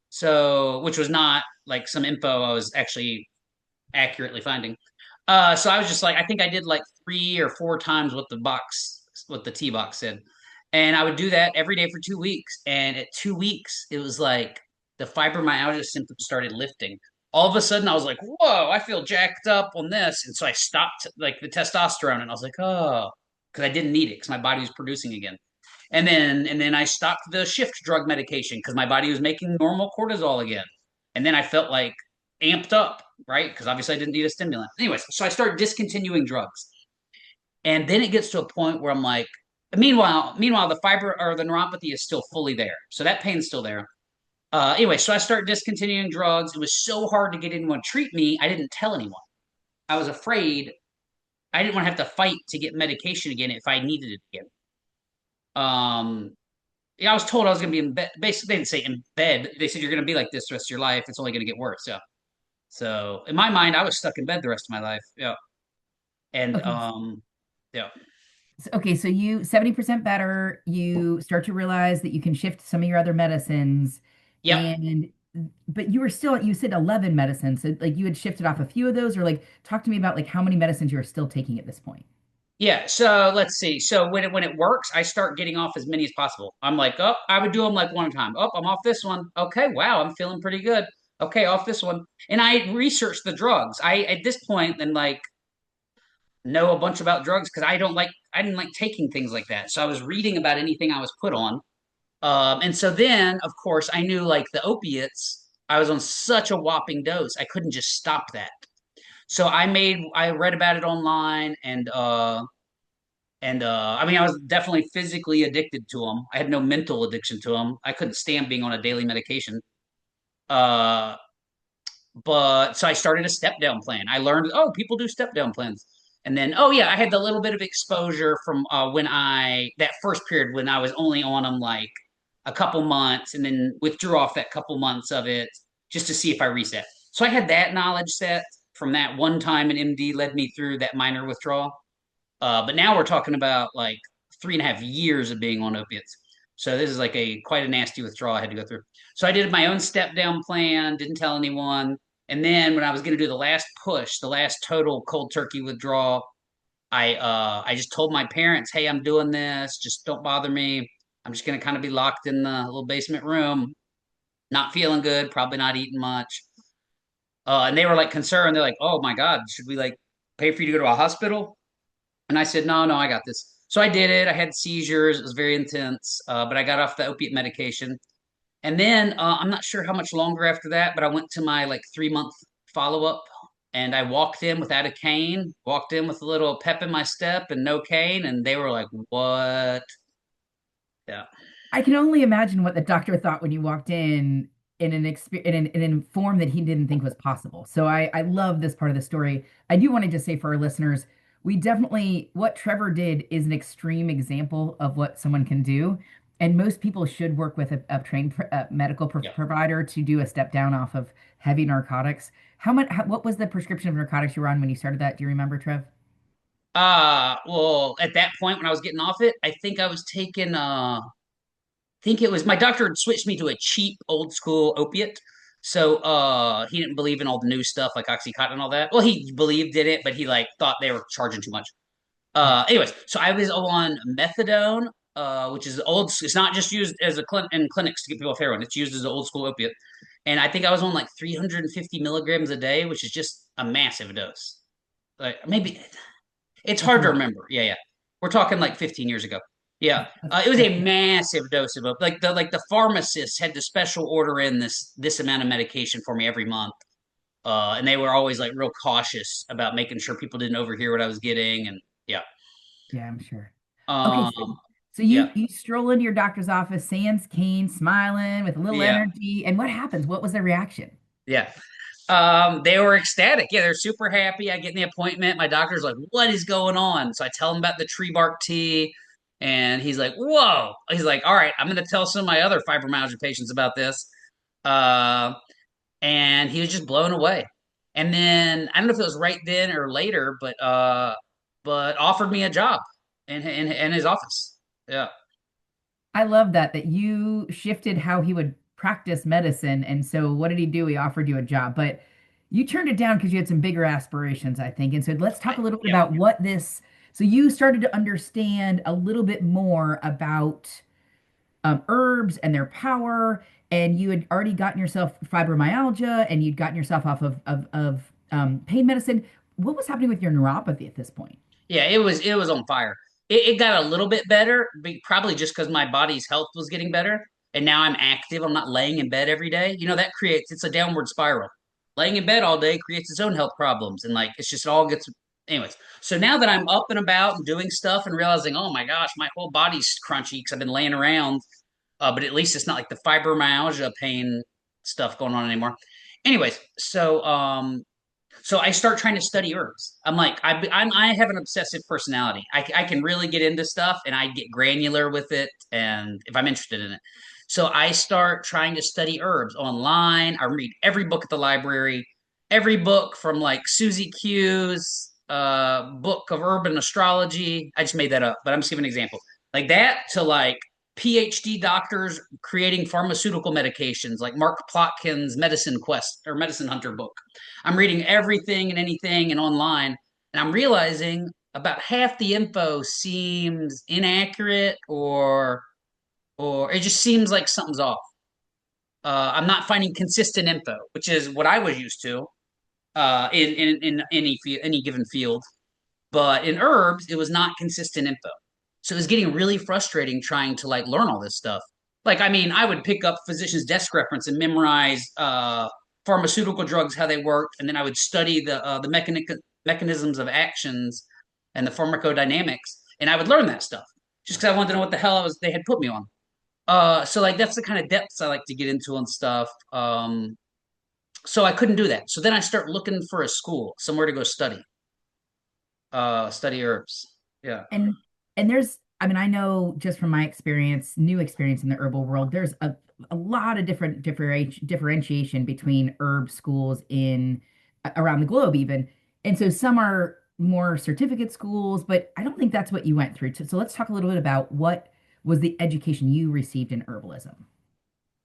B: So, which was not like some info I was actually accurately finding. So I was just like, I think I did like 3 or 4 times what the T box said. And I would do that every day for 2 weeks. And at 2 weeks, it was like the fibromyalgia symptoms started lifting. All of a sudden, I was like, whoa, I feel jacked up on this. And so I stopped like the testosterone and I was like, oh, because I didn't need it because my body was producing again. And then I stopped the shift drug medication because my body was making normal cortisol again. And then I felt like amped up, right? Because obviously I didn't need a stimulant. Anyways, so I started discontinuing drugs. And then it gets to a point where I'm like, meanwhile, the fiber or the neuropathy is still fully there. So that pain's still there. Anyway, so I started discontinuing drugs. It was so hard to get anyone to treat me. I didn't tell anyone. I was afraid. I didn't want to have to fight to get medication again if I needed it again. Um, yeah, I was told I was going to be in bed. Basically, they didn't say in bed. They said you're going to be like this the rest of your life. It's only going to get worse. Yeah. So in my mind, I was stuck in bed the rest of my life. Yeah. And
A: Okay.
B: yeah.
A: Okay, so you 70% better, you start to realize that you can shift some of your other medicines
B: Yep.
A: and but you were still you said 11 medicines. So like you had shifted off a few of those or like talk to me about like how many medicines you are still taking at this point.
B: Yeah, so let's see. So when it works, I start getting off as many as possible. I'm like, oh, I would do them like one time. Oh, I'm off this one. Okay, wow, I'm feeling pretty good. Okay, off this one. And I researched the drugs. I at this point then like know a bunch about drugs because I didn't like taking things like that. So I was reading about anything I was put on. And so then of course I knew like the opiates, I was on such a whopping dose. I couldn't just stop that. So I read about it online and I mean, I was definitely physically addicted to them. I had no mental addiction to them. I couldn't stand being on a daily medication. Uh, but so I started a step down plan. I learned, oh, people do step down plans. And then, oh yeah, I had the little bit of exposure from when that first period when I was only on them like a couple months and then withdrew off that couple months of it just to see if I reset. So I had that knowledge set from that one time an MD led me through that minor withdrawal. But now we're talking about like 3.5 years of being on opiates. So this is like a quite a nasty withdrawal I had to go through. So I did my own step down plan, didn't tell anyone. And then when I was going to do the last push, the last total cold turkey withdrawal, I just told my parents, "Hey, I'm doing this. Just don't bother me. I'm just going to kind of be locked in the little basement room, not feeling good, probably not eating much." And they were like concerned. They're like, "Oh my God, should we like pay for you to go to a hospital?" And I said, no, no, I got this. So I did it. I had seizures. It was very intense, but I got off the opiate medication. And then I'm not sure how much longer after that, but I went to my like 3 month follow up and I walked in without a cane, walked in with a little pep in my step and no cane. And they were like, what? Yeah.
A: I can only imagine what the doctor thought when you walked in in a form that he didn't think was possible. So I love this part of the story. I do want to just say for our listeners, we definitely what Trevor did is an extreme example of what someone can do, and most people should work with a trained medical
B: Yeah.
A: provider to do a step down off of heavy narcotics. What was the prescription of narcotics you were on when you started that? Do you remember, Trev?
B: Well, at that point when I was getting off it, I think I was taking think it was my doctor had switched me to a cheap old school opiate. So he didn't believe in all the new stuff like Oxycontin and all that. Well, he believed in it, but he like thought they were charging too much.
A: Yeah.
B: Anyways, so I was on methadone, which is old. It's not just used as in clinics to get people off heroin. It's used as an old school opiate. And I think I was on like 350 milligrams a day, which is just a massive dose. Like maybe it's
A: That's a
B: hard to
A: lot.
B: remember. Yeah, yeah. We're talking like 15 years ago. Yeah, it was
A: That's
B: a massive dose of it. Like the pharmacist had to special order in this amount of medication for me every month, and they were always like real cautious about making sure people didn't overhear what I was getting. And yeah,
A: yeah, I'm sure. Okay,
B: um,
A: so
B: yeah,
A: you stroll into your doctor's office, sans cane, smiling with a little
B: yeah,
A: energy, and what happens? What was the reaction?
B: yeah. They were ecstatic. Yeah, they're super happy. I get in the appointment. My doctor's like, "What is going on?" So I tell him about the tree bark tea, and he's like, "Whoa!" He's like, "All right, I'm going to tell some of my other fibromyalgia patients about this." Uh, and he was just blown away. And then I don't know if it was right then or later, but offered me a job in his office. Yeah,
A: I love that you shifted how he would practice medicine. And so what did he do? He offered you a job, but you turned it down because you had some bigger aspirations, I think. And so let's talk a little bit
B: yeah,
A: about what this, so you started to understand a little bit more about herbs and their power, and you had already gotten yourself fibromyalgia and you'd gotten yourself off of pain medicine. What was happening with your neuropathy at this point?
B: yeah. It was on fire. It got a little bit better, probably just because my body's health was getting better, and now I'm active. I'm not laying in bed every day. You know that creates it's a downward spiral. Laying in bed all day creates its own health problems, and like it's just it all gets. Anyways, so now that I'm up and about and doing stuff and realizing, oh my gosh, my whole body's crunchy because I've been laying around, but at least it's not like the fibromyalgia pain stuff going on anymore. Anyways, So I start trying to study herbs. I'm like, I have an obsessive personality. I can really get into stuff and I get granular with it, and if I'm interested in it. So I start trying to study herbs online. I read every book at the library, every book from like Susie Q's book of urban astrology. I just made that up, but I'm just giving an example. Like that to like PhD doctors creating pharmaceutical medications, like Mark Plotkin's Medicine Quest or Medicine Hunter book. I'm reading everything and anything and online, and I'm realizing about half the info seems inaccurate or it just seems like something's off. I'm not finding consistent info, which is what I was used to in any given field. But in herbs, it was not consistent info. So it was getting really frustrating trying to like learn all this stuff. Like, I mean, I would pick up physician's desk reference and memorize pharmaceutical drugs, how they worked, and then I would study the mechanisms of actions and the pharmacodynamics, and I would learn that stuff just because I wanted to know what the hell I was they had put me on. So like that's the kind of depths I like to get into and stuff. So I couldn't do that. So then I start looking for a school, somewhere to go study herbs. Yeah.
A: And there's, I mean, I know just from my experience, new experience in the herbal world, there's a lot of different differentiation between herb schools in around the globe even. And so some are more certificate schools, but I don't think that's what you went through. So let's talk a little bit about what was the education you received in herbalism.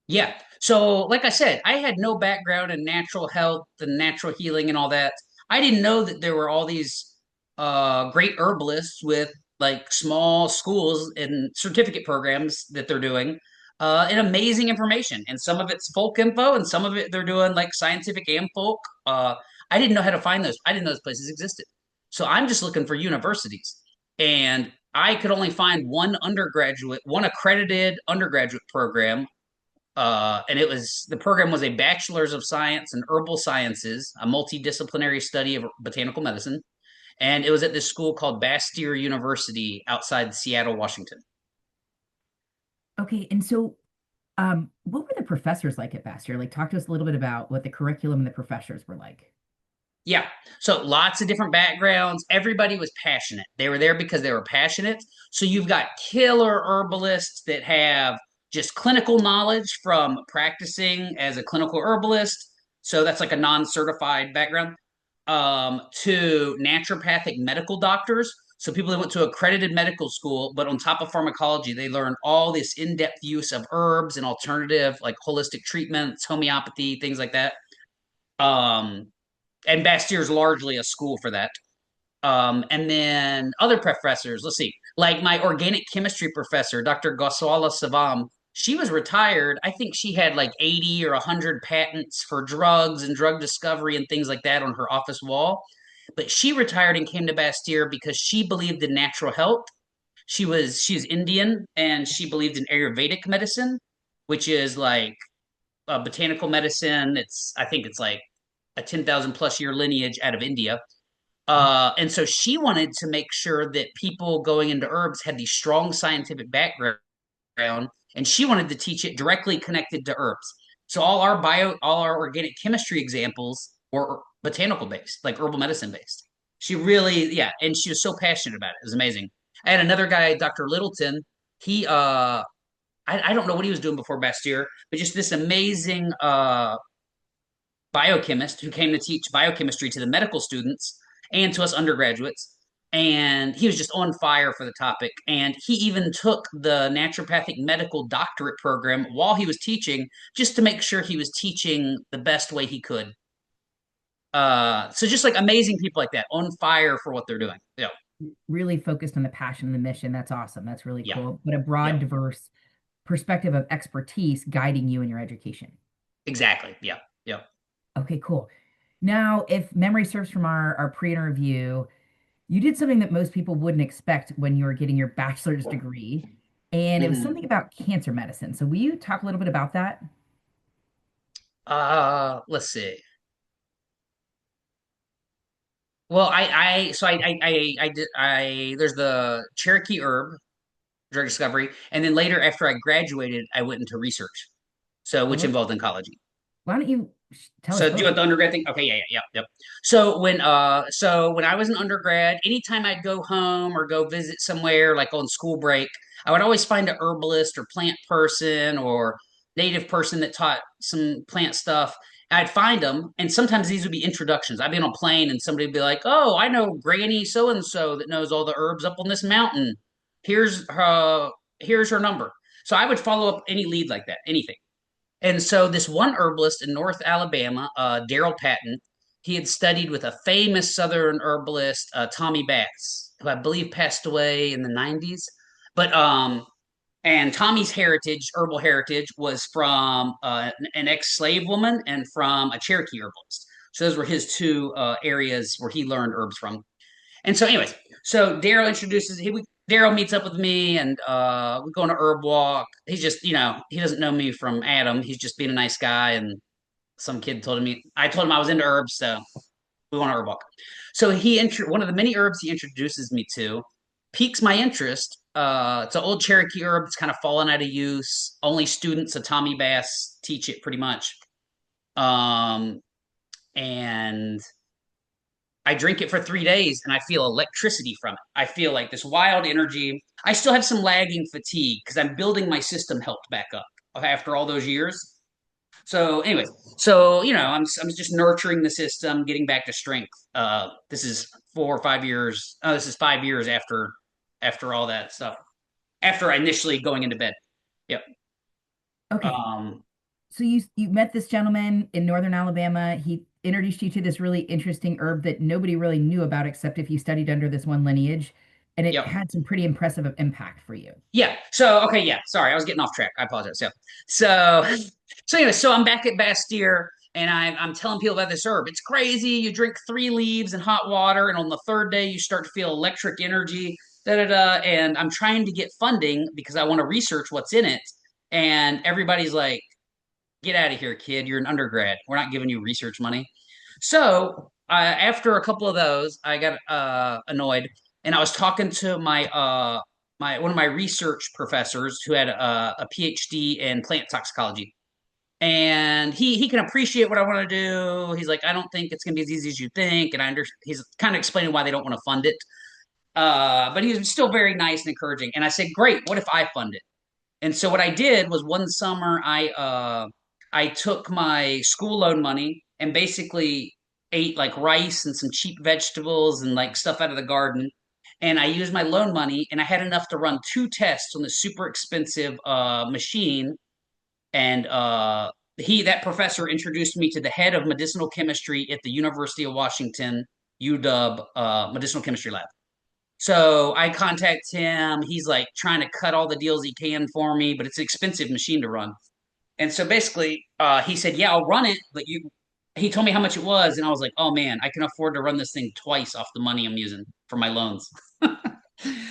B: Yeah. So, like I said, I had no background in natural health and natural healing and all that. I didn't know that there were all these great herbalists with like small schools and certificate programs that they're doing and amazing information. And some of it's folk info, and some of it they're doing like scientific and folk. I didn't know how to find those. I didn't know those places existed. So I'm just looking for universities, and I could only find one accredited undergraduate program, and the program was a bachelor's of science in herbal sciences, a multidisciplinary study of botanical medicine, and it was at this school called Bastyr University outside Seattle, Washington.
A: Okay, and so what were the professors like at Bastyr? Like, talk to us a little bit about what the curriculum and the professors were like.
B: Yeah. So lots of different backgrounds. Everybody was passionate. They were there because they were passionate. So you've got killer herbalists that have just clinical knowledge from practicing as a clinical herbalist. So that's like a non-certified background. To naturopathic medical doctors. So people that went to accredited medical school, but on top of pharmacology, they learned all this in-depth use of herbs and alternative like holistic treatments, homeopathy, things like that. Um, and Bastyr is largely a school for that. And then other professors, let's see, like my organic chemistry professor, Dr. Goswala Savam, she was retired. I think she had like 80 or 100 patents for drugs and drug discovery and things like that on her office wall. But she retired and came to Bastyr because she believed in natural health. She's Indian, and she believed in Ayurvedic medicine, which is like botanical medicine. I think it's like a 10,000 plus year lineage out of India. And so she wanted to make sure that people going into herbs had the strong scientific background, and she wanted to teach it directly connected to herbs. So all our organic chemistry examples were botanical based, like herbal medicine based. She really, yeah, and she was so passionate about it. It was amazing. I had another guy, Dr. Littleton. He, I don't know what he was doing before Bastyr, but just this amazing biochemist who came to teach biochemistry to the medical students and to us undergraduates. And he was just on fire for the topic. And he even took the naturopathic medical doctorate program while he was teaching, just to make sure he was teaching the best way he could. So just like amazing people like that, on fire for what they're doing. Yeah,
A: Really focused on the passion and the mission. That's awesome. That's really
B: yeah,
A: cool. But a broad,
B: yeah,
A: diverse perspective of expertise guiding you in your education.
B: exactly. Yeah, yeah.
A: Okay, cool. Now, if memory serves from our pre-interview, you did something that most people wouldn't expect when you were getting your bachelor's degree, and it was
B: Mhm.
A: something about cancer medicine. So will you talk a little bit about that?
B: Let's see. Well, I did, there's the Cherokee herb drug discovery. And then later, after I graduated, I went into research, so which
A: Oh,
B: involved oncology.
A: Why don't you tell us
B: So do you
A: both?
B: want the undergrad thing? Okay, yeah. Yep. So when I was an undergrad, anytime I'd go home or go visit somewhere like on school break, I would always find a herbalist or plant person or native person that taught some plant stuff. I'd find them, and sometimes these would be introductions. I'd be on a plane, and somebody would be like, "Oh, I know Granny so and so that knows all the herbs up on this mountain. Here's her number." So I would follow up any lead like that, anything. And so this one herbalist in North Alabama, Daryl Patton, he had studied with a famous Southern herbalist, Tommy Bass, who I believe passed away in the 90s. But and Tommy's heritage, herbal heritage, was from an ex-slave woman and from a Cherokee herbalist. So those were his two areas where he learned herbs from. And so, anyways, so Daryl introduces Daryl meets up with me, and we go on a herb walk. He's just, he doesn't know me from Adam. He's just being a nice guy, and some kid told me I told him I was into herbs, so we went on a herb walk. So one of the many herbs he introduces me to piques my interest. It's an old Cherokee herb. It's kind of fallen out of use. Only students of Tommy Bass teach it, pretty much. Um, and I drink it for 3 days and I feel electricity from it. I feel like this wild energy. I still have some lagging fatigue because I'm building my system health back up after all those years. So, anyways, I'm just nurturing the system, getting back to strength. This is 4 or 5 years. Oh, this is 5 years after all that stuff. After initially going into bed. Yep.
A: Okay.
B: Um,
A: So you met this gentleman in northern Alabama. He introduced you to this really interesting herb that nobody really knew about except if you studied under this one lineage, and it
B: yep.
A: had some pretty impressive impact for you.
B: Yeah. So okay, yeah. Sorry, I was getting off track. I apologize. Yeah. So so I'm back at Bastyr and I'm telling people about this herb. It's crazy. You drink 3 leaves in hot water, and on the third day you start to feel electric energy. Da da da. And I'm trying to get funding because I want to research what's in it. And everybody's like, "Get out of here, kid. You're an undergrad. We're not giving you research money." So after a couple of those, I got annoyed, and I was talking to my one of my research professors who had a PhD in plant toxicology, and he can appreciate what I want to do. He's like, I don't think it's gonna be as easy as you think, and he's kind of explaining why they don't want to fund it. But he was still very nice and encouraging. And I said, great. What if I fund it? And so what I did was one summer I took my school loan money and basically ate like rice and some cheap vegetables and like stuff out of the garden. And I used my loan money and I had enough to run 2 tests on this super expensive machine. And that professor introduced me to the head of medicinal chemistry at the University of Washington UW medicinal chemistry lab. So I contact him. He's like trying to cut all the deals he can for me, but it's an expensive machine to run. And so basically, he said, "Yeah, I'll run it, but you." He told me how much it was, and I was like, "Oh man, I can afford to run this thing twice off the money I'm using for my loans."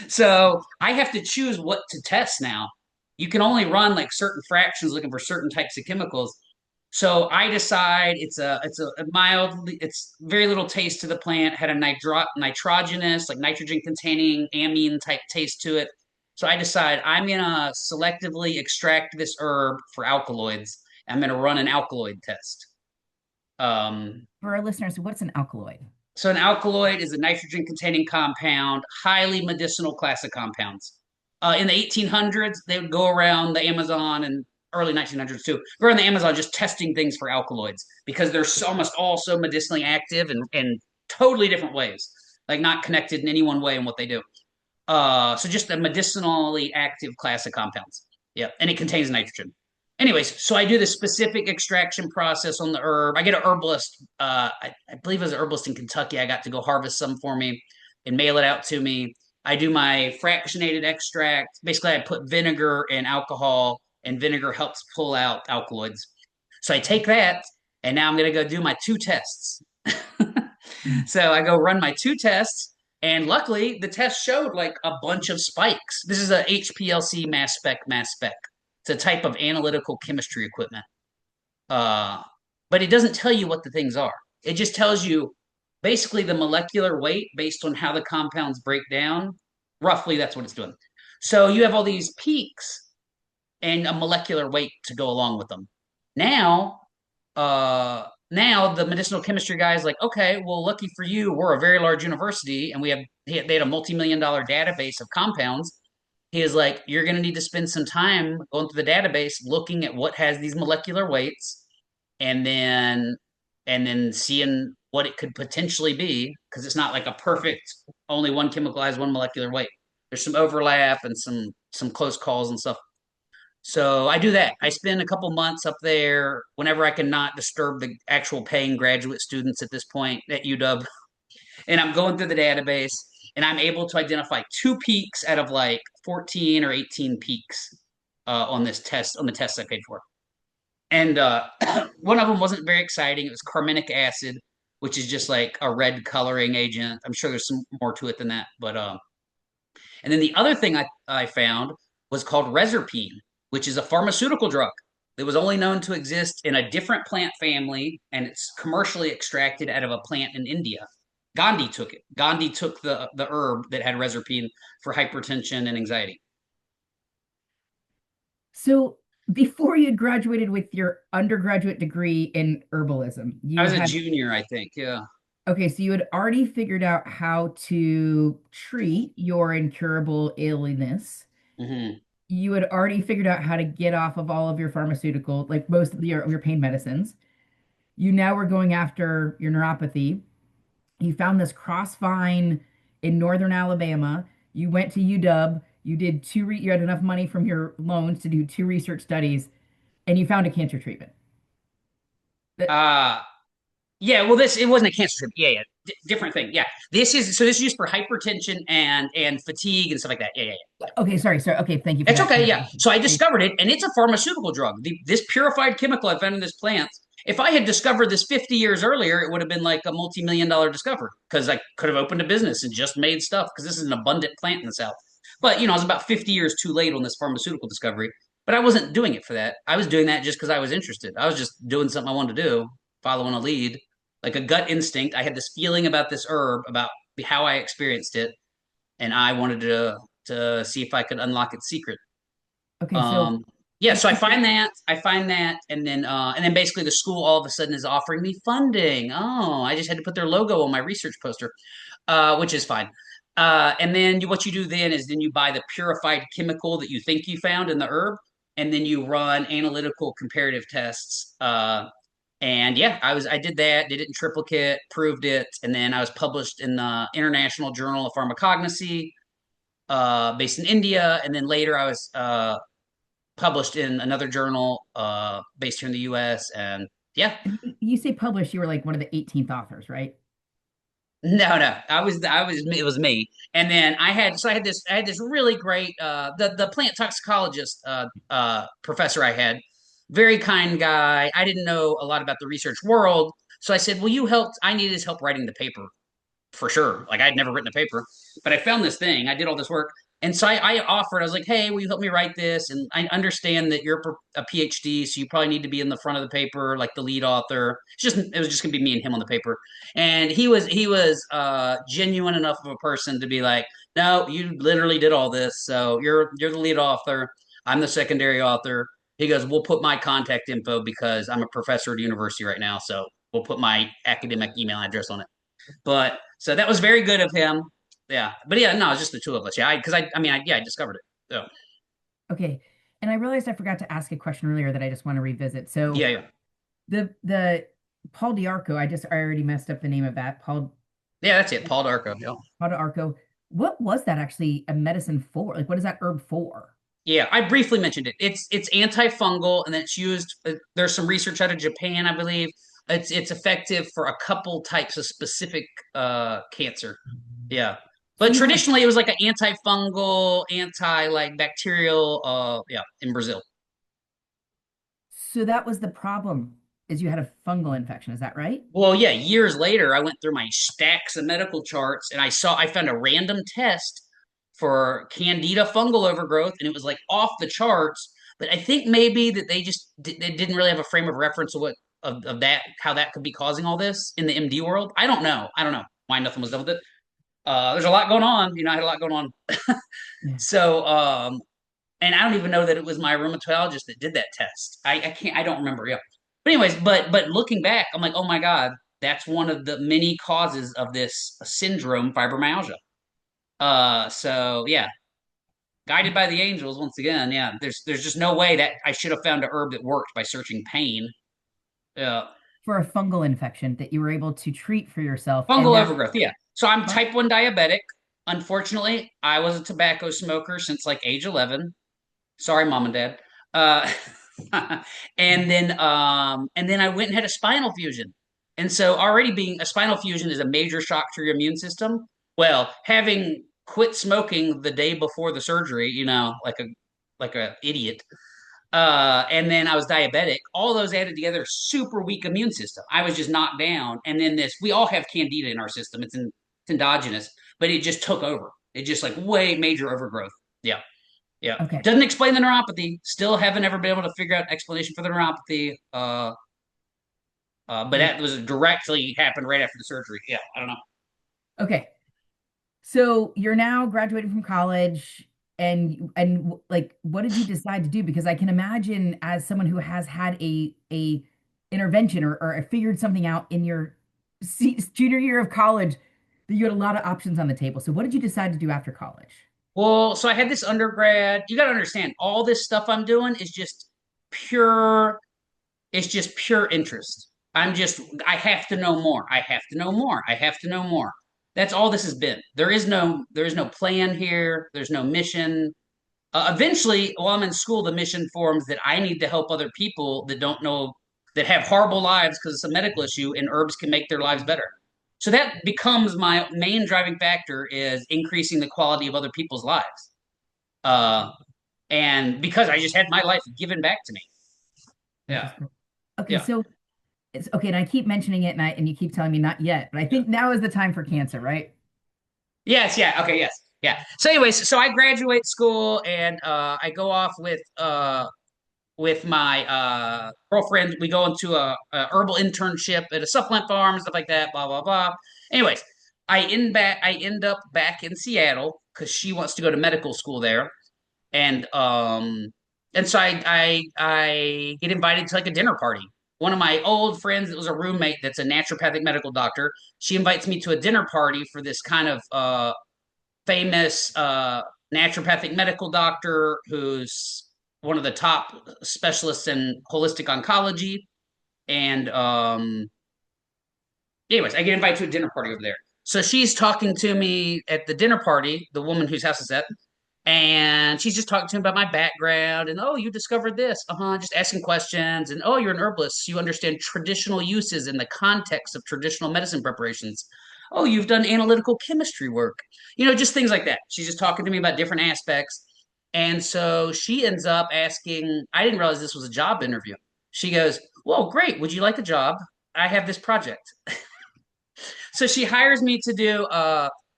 B: So I have to choose what to test now. You can only run like certain fractions looking for certain types of chemicals. So I decide it's a mild, it's very little taste to the plant, had a nitrogenous, like nitrogen containing amine type taste to it. So I decide I'm gonna selectively extract this herb for alkaloids. I'm gonna run an alkaloid test. Um,
A: For our listeners, what's an alkaloid?
B: so an alkaloid is a nitrogen containing compound, highly medicinal class of compounds. In the 1800s, they would go around the Amazon and early 1900s too, go around the Amazon just testing things for alkaloids because they're almost all so medicinally active in totally different ways, like not connected in any one way in what they do. So just a medicinally active class of compounds. Yeah, and it contains nitrogen. Anyways, so I do the specific extraction process on the herb. I get an herbalist. I believe it was an herbalist in Kentucky. I got to go harvest some for me and mail it out to me. I do my fractionated extract. Basically, I put vinegar and alcohol, and vinegar helps pull out alkaloids. So I take that, and now I'm going to go do my 2 tests. So I go run my 2 tests, and luckily the test showed like a bunch of spikes. This is a HPLC mass spec. It's a type of analytical chemistry equipment. Uh, but it doesn't tell you what the things are. It just tells you basically the molecular weight based on how the compounds break down. Roughly, that's what it's doing. So you have all these peaks and a molecular weight to go along with them. Now now the medicinal chemistry guy is like, okay, well, lucky for you, we're a very large university, and they had a multi-million-dollar database of compounds. He is like, you're going to need to spend some time going through the database, looking at what has these molecular weights, and then seeing what it could potentially be, because it's not like a perfect only one chemical has one molecular weight. There's some overlap and some close calls and stuff. So I do that. I spend a couple months up there whenever I can not disturb the actual paying graduate students at this point at UW. And I'm going through the database and I'm able to identify two peaks out of like 14 or 18 peaks on this test, on the tests I paid for. And one of them wasn't very exciting. It was carminic acid, which is just like a red coloring agent. I'm sure there's some more to it than that. And then the other thing I found was called reserpine, which is a pharmaceutical drug that was only known to exist in a different plant family, and it's commercially extracted out of a plant in India. Gandhi took it. Gandhi took the herb that had reserpine for hypertension and anxiety.
A: So before you had graduated with your undergraduate degree in herbalism,
B: I
A: you
B: was a
A: had,
B: junior, I think. Yeah.
A: okay, so you had already figured out how to treat your incurable illness.
B: Hmm.
A: You had already figured out how to get off of all of your pharmaceutical, like most of your pain medicines. You now were going after your neuropathy. You found this cross vine in northern Alabama. You went to UW. You did you had enough money from your loans to do two research studies, and you found a cancer treatment. That,
B: Uh, Yeah, well, this it wasn't a cancer treatment. Yeah, yeah, different thing. Yeah, this is used for hypertension and fatigue and stuff like that. Yeah, yeah, yeah.
A: okay, sorry. Okay, thank you for
B: It's
A: that
B: okay. Yeah.
A: clarification.
B: So I
A: Okay.
B: discovered it, and it's a pharmaceutical drug. This purified chemical I found in this plant. If I had discovered this 50 years earlier, it would have been like a multi-million-dollar discovery because I could have opened a business and just made stuff because this is an abundant plant in the South. But I was about 50 years too late on this pharmaceutical discovery. But I wasn't doing it for that. I was doing that just because I was interested. I was just doing something I wanted to do, following a lead, like a gut instinct. I had this feeling about this herb, about how I experienced it, and I wanted to see if I could unlock its secret.
A: Okay, so
B: Um, yeah,
A: just
B: so
A: to,
B: I find that, and then basically the school all of a sudden is offering me funding. Oh, I just had to put their logo on my research poster, which is fine. And then what you do then is then you buy the purified chemical that you think you found in the herb, and then you run analytical comparative tests. And yeah, I did that, did it in triplicate, proved it, and then I was published in the International Journal of Pharmacognosy, based in India, and then later I was published in another journal based here in the U.S. And yeah,
A: you say published, you were like one of the 18th authors, right?
B: no, I was it was me. And then I had this really great the plant toxicologist professor I had, very kind guy. I didn't know a lot about the research world, so I said, "Well, you helped. I needed his help writing the paper." For sure. Like I'd never written a paper, but I found this thing. I did all this work. And so I offered, I was like, hey, will you help me write this? And I understand that you're a PhD, so you probably need to be in the front of the paper, like the lead author. It was just gonna be me and him on the paper. And he was genuine enough of a person to be like, no, you literally did all this. So you're the lead author. I'm the secondary author. He goes, we'll put my contact info because I'm a professor at a university right now. So we'll put my academic email address on it. But so that was very good of him. Yeah, but yeah, no, it's just the two of us. Yeah, because yeah, I discovered it. So
A: Okay. And I realized I forgot to ask a question earlier that I just want to revisit. So
B: yeah, yeah,
A: the Paul Diarco, I already messed up the name of that.
B: yeah. That's it. Paul Darko. Yeah,
A: Paul Diarco. What was that actually a medicine for? Like what is that herb for?
B: yeah. I briefly mentioned it. It's antifungal, and it's used. There's some research out of Japan, I believe. It's effective for a couple types of specific cancer. Yeah,
A: So
B: but
A: you had a
B: traditionally it was like an antifungal, anti like bacterial. Yeah, in Brazil.
A: so that was the problem is you had a fungal infection, is that right?
B: Well, yeah, years later, I went through my stacks of medical charts and I found a random test for candida fungal overgrowth and it was like off the charts. But I think maybe that they didn't really have a frame of reference of of that, how that could be causing all this in the MD world. I don't know. I don't know why nothing was done with it. There's a lot going on. I had a lot going on.
A: Yeah.
B: So, and I don't even know that it was my rheumatologist that did that test. I can't, I don't remember. Yeah. But anyways, but looking back, I'm like, oh my God, that's one of the many causes of this syndrome, fibromyalgia. So yeah, guided by the angels once again. Yeah, there's just no way that I should have found a herb that worked by searching pain. Yeah.
A: For a fungal infection that you were able to treat for yourself. And
B: Fungal
A: now,
B: overgrowth, yeah. So I'm
A: oh,
B: type 1 diabetic. Unfortunately, I was a tobacco smoker since like age 11. Sorry, mom and dad. Uh, and then I went and had a spinal fusion. And so already being a spinal fusion is a major shock to your immune system. Well, having quit smoking the day before the surgery, like a idiot, and then I was diabetic. All those added together, super weak immune system. I was just knocked down. And then we all have candida in our system. It's endogenous, but it just took over. It just like way major overgrowth. Yeah. Yeah.
A: okay.
B: Doesn't explain the neuropathy. Still haven't ever been able to figure out explanation for the neuropathy. But
A: Yeah.
B: that was directly happened right after the surgery. Yeah. I don't know.
A: Okay. So you're now graduating from college and like what did you decide to do? Because I can imagine as someone who has had a intervention or figured something out in your junior year of college that you had a lot of options on the table. So what did you decide to do after college?
B: Well, so I had this undergrad. You got to understand, all this stuff I'm doing is just pure it's just pure interest. I have to know more. I have to know more. I have to know more. That's all this has been. There is no plan here. There's no mission. Eventually, while I'm in school, the mission forms that I need to help other people that don't know, that have horrible lives because it's a medical issue, and herbs can make their lives better. So that becomes my main driving factor, is increasing the quality of other people's lives. Uh, and because I just had my life given back to me.
A: Which
B: Yeah.
A: is cool. Okay,
B: Yeah.
A: so it's okay, and I keep mentioning it and you keep telling me not yet, but I
B: Yeah.
A: think now is the time for cancer, right?
B: Yes, yeah, okay, yes. Yeah. So anyways, so I graduate school, and I go off with my girlfriend. We go into a herbal internship at a supplement farm and stuff like that, blah blah blah. Anyways, I end up back in Seattle because she wants to go to medical school there. And so I get invited to like a dinner party. One of my old friends that was a roommate that's a naturopathic medical doctor, she invites me to a dinner party for this kind of famous naturopathic medical doctor who's one of the top specialists in holistic oncology. And anyways, I get invited to a dinner party over there. So she's talking to me at the dinner party, the woman whose house is at, and she's just talking to me about my background. And oh, you discovered this. Uh-huh. Just asking questions. And oh, you're an herbalist, so you understand traditional uses in the context of traditional medicine preparations. Oh, you've done analytical chemistry work. Just things like that. She's just talking to me about different aspects. And so she ends up asking, I didn't realize this was a job interview. She goes, well, great. Would you like a job? I have this project. So she hires me to do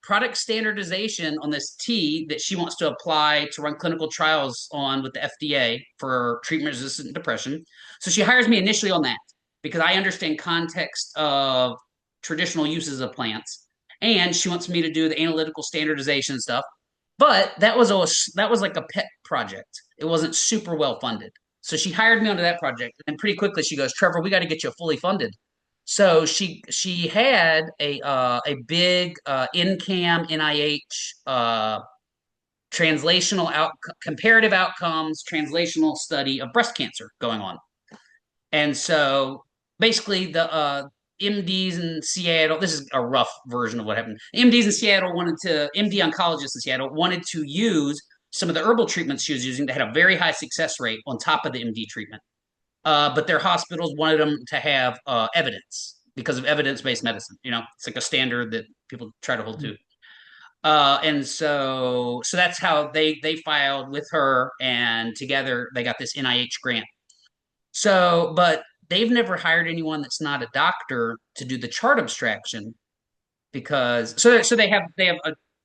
B: product standardization on this tea that she wants to apply to run clinical trials on with the FDA for treatment resistant depression. So she hires me initially on that because I understand context of traditional uses of plants, and she wants me to do the analytical standardization stuff. But that was like a pet project. It wasn't super well funded. So she hired me onto that project, and pretty quickly she goes, "Trevor, we got to get you fully funded." So she had a big NCAM NIH comparative outcomes translational study of breast cancer going on. And so basically the MDs in Seattle, this is a rough version of what happened. MD oncologists in Seattle wanted to use some of the herbal treatments she was using that had a very high success rate on top of the MD treatment. But their hospitals wanted them to have evidence because of evidence-based medicine. It's like a standard that people try to hold to. And so that's how they filed with her, and together they got this NIH grant. So, but they've never hired anyone that's not a doctor to do the chart abstraction, because they have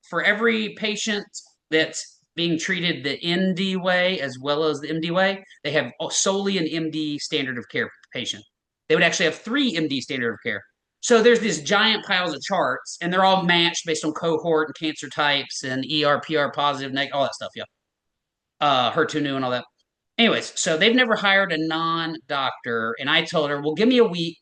B: for every patient that's being treated the ND way as well as the MD way, they have solely an MD standard of care patient. They would actually have three MD standard of care. So there's these giant piles of charts, and they're all matched based on cohort and cancer types and ER, PR positive, negative, all that stuff. Yeah, HER2 new and all that. anyways, so they've never hired a non-doctor, and I told her, well, give me a week.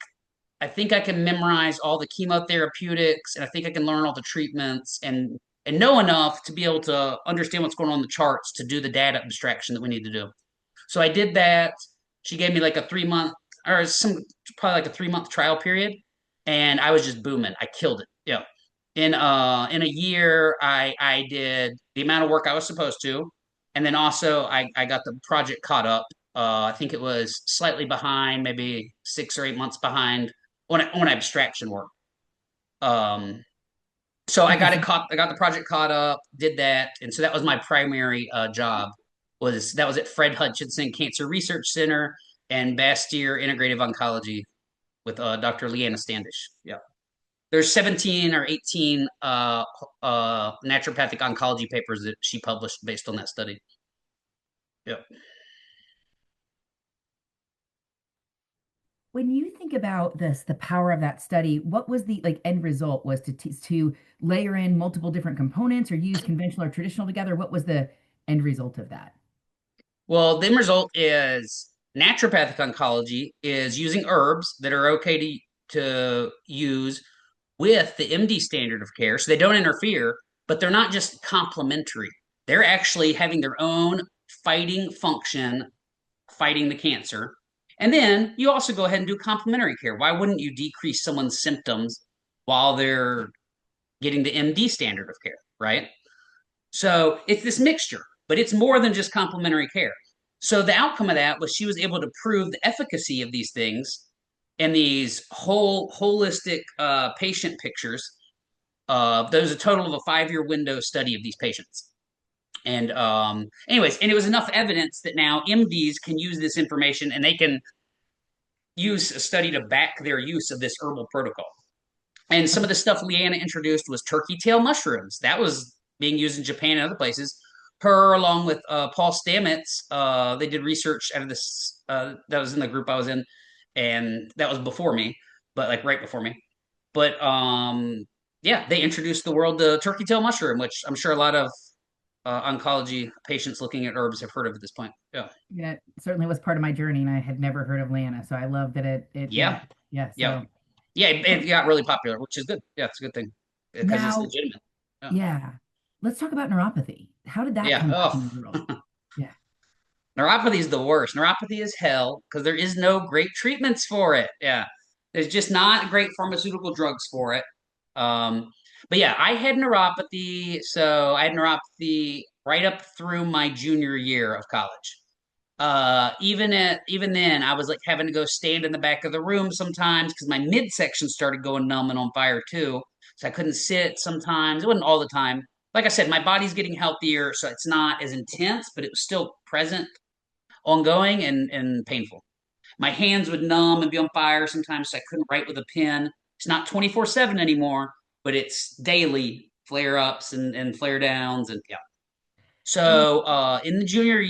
B: I think I can memorize all the chemotherapeutics, and I think I can learn all the treatments and know enough to be able to understand what's going on in the charts to do the data abstraction that we need to do. So I did that. She gave me like a 3 month or some probably like a 3 month trial period, and I was just booming. I killed it. Yeah. In a year, I did the amount of work I was supposed to, and then also I got the project caught up. I think it was slightly behind, maybe 6 or 8 months behind on abstraction work. Um, so I
A: Okay,
B: got
A: so
B: it caught. I got the project caught up. Did that, and so that was my primary job. Was that was at Fred Hutchinson Cancer Research Center and Bastyr Integrative Oncology with Dr. Leanna Standish. Yeah, there's 17 or 18 naturopathic oncology papers that she published based on that study. Yeah.
A: when you think about this, the power of that study, what was the like end result? Was to layer in multiple different components or use conventional or traditional together? What was the end result of that?
B: Well, the end result is naturopathic oncology is using herbs that are okay to use with the MD standard of care. So they don't interfere, but they're not just complementary. They're actually having their own fighting function, fighting the cancer. And then you also go ahead and do complementary care. Why wouldn't you decrease someone's symptoms while they're getting the MD standard of care, right? So it's this mixture, but it's more than just complementary care. So the outcome of that was she was able to prove the efficacy of these things and these holistic patient pictures. There was a total of a 5 year window study of these patients. And anyways, and it was enough evidence that now MDs can use this information and they can use a study to back their use of this herbal protocol. And some of
A: Okay.
B: the stuff Leanna introduced was turkey tail mushrooms. That was being used in Japan and other places. Her, along with Paul Stamets, they did research out of this. That was in the group I was in, and that was before me, but like right before me. But yeah, they introduced the world to turkey tail mushroom, which I'm sure a lot of oncology patients looking at herbs have heard of at this point. Yeah,
A: Yeah, it certainly was part of my journey, and I had never heard of Lana, so I love that yeah,
B: yeah,
A: yeah.
B: yeah,
A: So
B: yeah. It got really popular, which is good. Yeah, it's a good thing because it's
A: now,
B: legitimate. Yeah.
A: yeah, let's talk about neuropathy. How did that
B: Yeah.
A: come back
B: Oh,
A: in the world? Yeah.
B: neuropathy is the worst. Neuropathy is hell because there is no great treatments for it. Yeah. There's just not great pharmaceutical drugs for it. Um, but yeah, I had neuropathy. So I had neuropathy right up through my junior year of college. Even then, I was like having to go stand in the back of the room sometimes because my midsection started going numb and on fire too. So I couldn't sit sometimes. It wasn't all the time. Like I said, my body's getting healthier, so it's not as intense, but it was still present, ongoing, and painful. My hands would numb and be on fire sometimes, so I couldn't write with a pen. It's not 24/7 anymore, but it's daily flare ups and flare downs, and yeah.
A: And
B: So in junior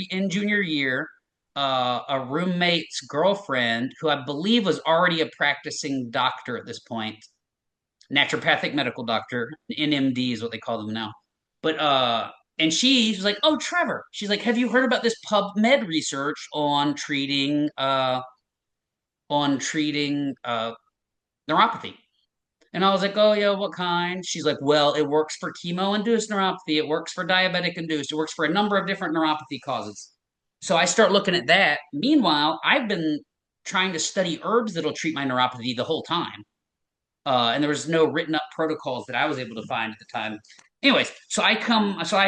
B: year, a roommate's girlfriend, who I believe was already a practicing doctor at this point, naturopathic medical doctor, NMD is what they call them now. But and she was like, "Oh, Trevor," she's like, "Have you heard about this PubMed research on treating neuropathy?" And I was like, "Oh yeah, what kind?" She's like, "Well, it works for chemo-induced neuropathy. It works for diabetic-induced. It works for a number of different neuropathy causes." So I start looking at that. Meanwhile, I've been trying to study herbs that'll treat my neuropathy the whole time, and there was no written up protocols that I was able to find at the time. Anyways, so I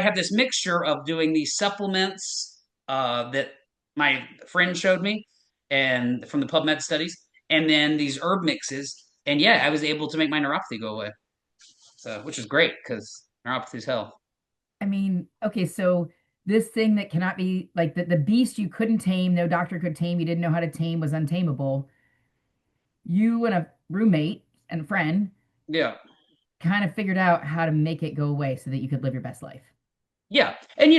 B: have this mixture of doing these supplements that my friend showed me, and from the PubMed studies, and then these herb mixes, and yeah, I was able to make my neuropathy go away. So, which is great because neuropathy is hell.
A: I mean, okay, so this thing that cannot be like the beast you couldn't tame, no doctor could tame, you didn't know how to tame, was untamable. You and a roommate and a friend
B: Yeah,
A: kind of figured out how to make it go away so that you could live your best life.
B: yeah, and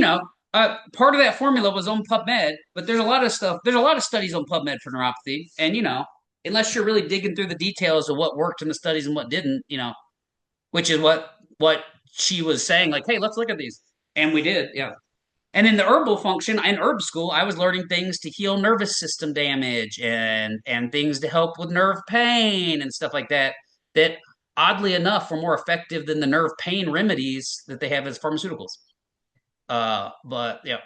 B: part of that formula was on PubMed, but there's a lot of stuff. There's a lot of studies on PubMed for neuropathy, and unless you're really digging through the details of what worked in the studies and what didn't, which is what she was saying, like, hey, let's look at these, and we did, yeah. And in the herbal function, in herb school, I was learning things to heal nervous system damage and things to help with nerve pain and stuff like that. That oddly enough were more effective than the nerve pain remedies that they have as pharmaceuticals. But yeah,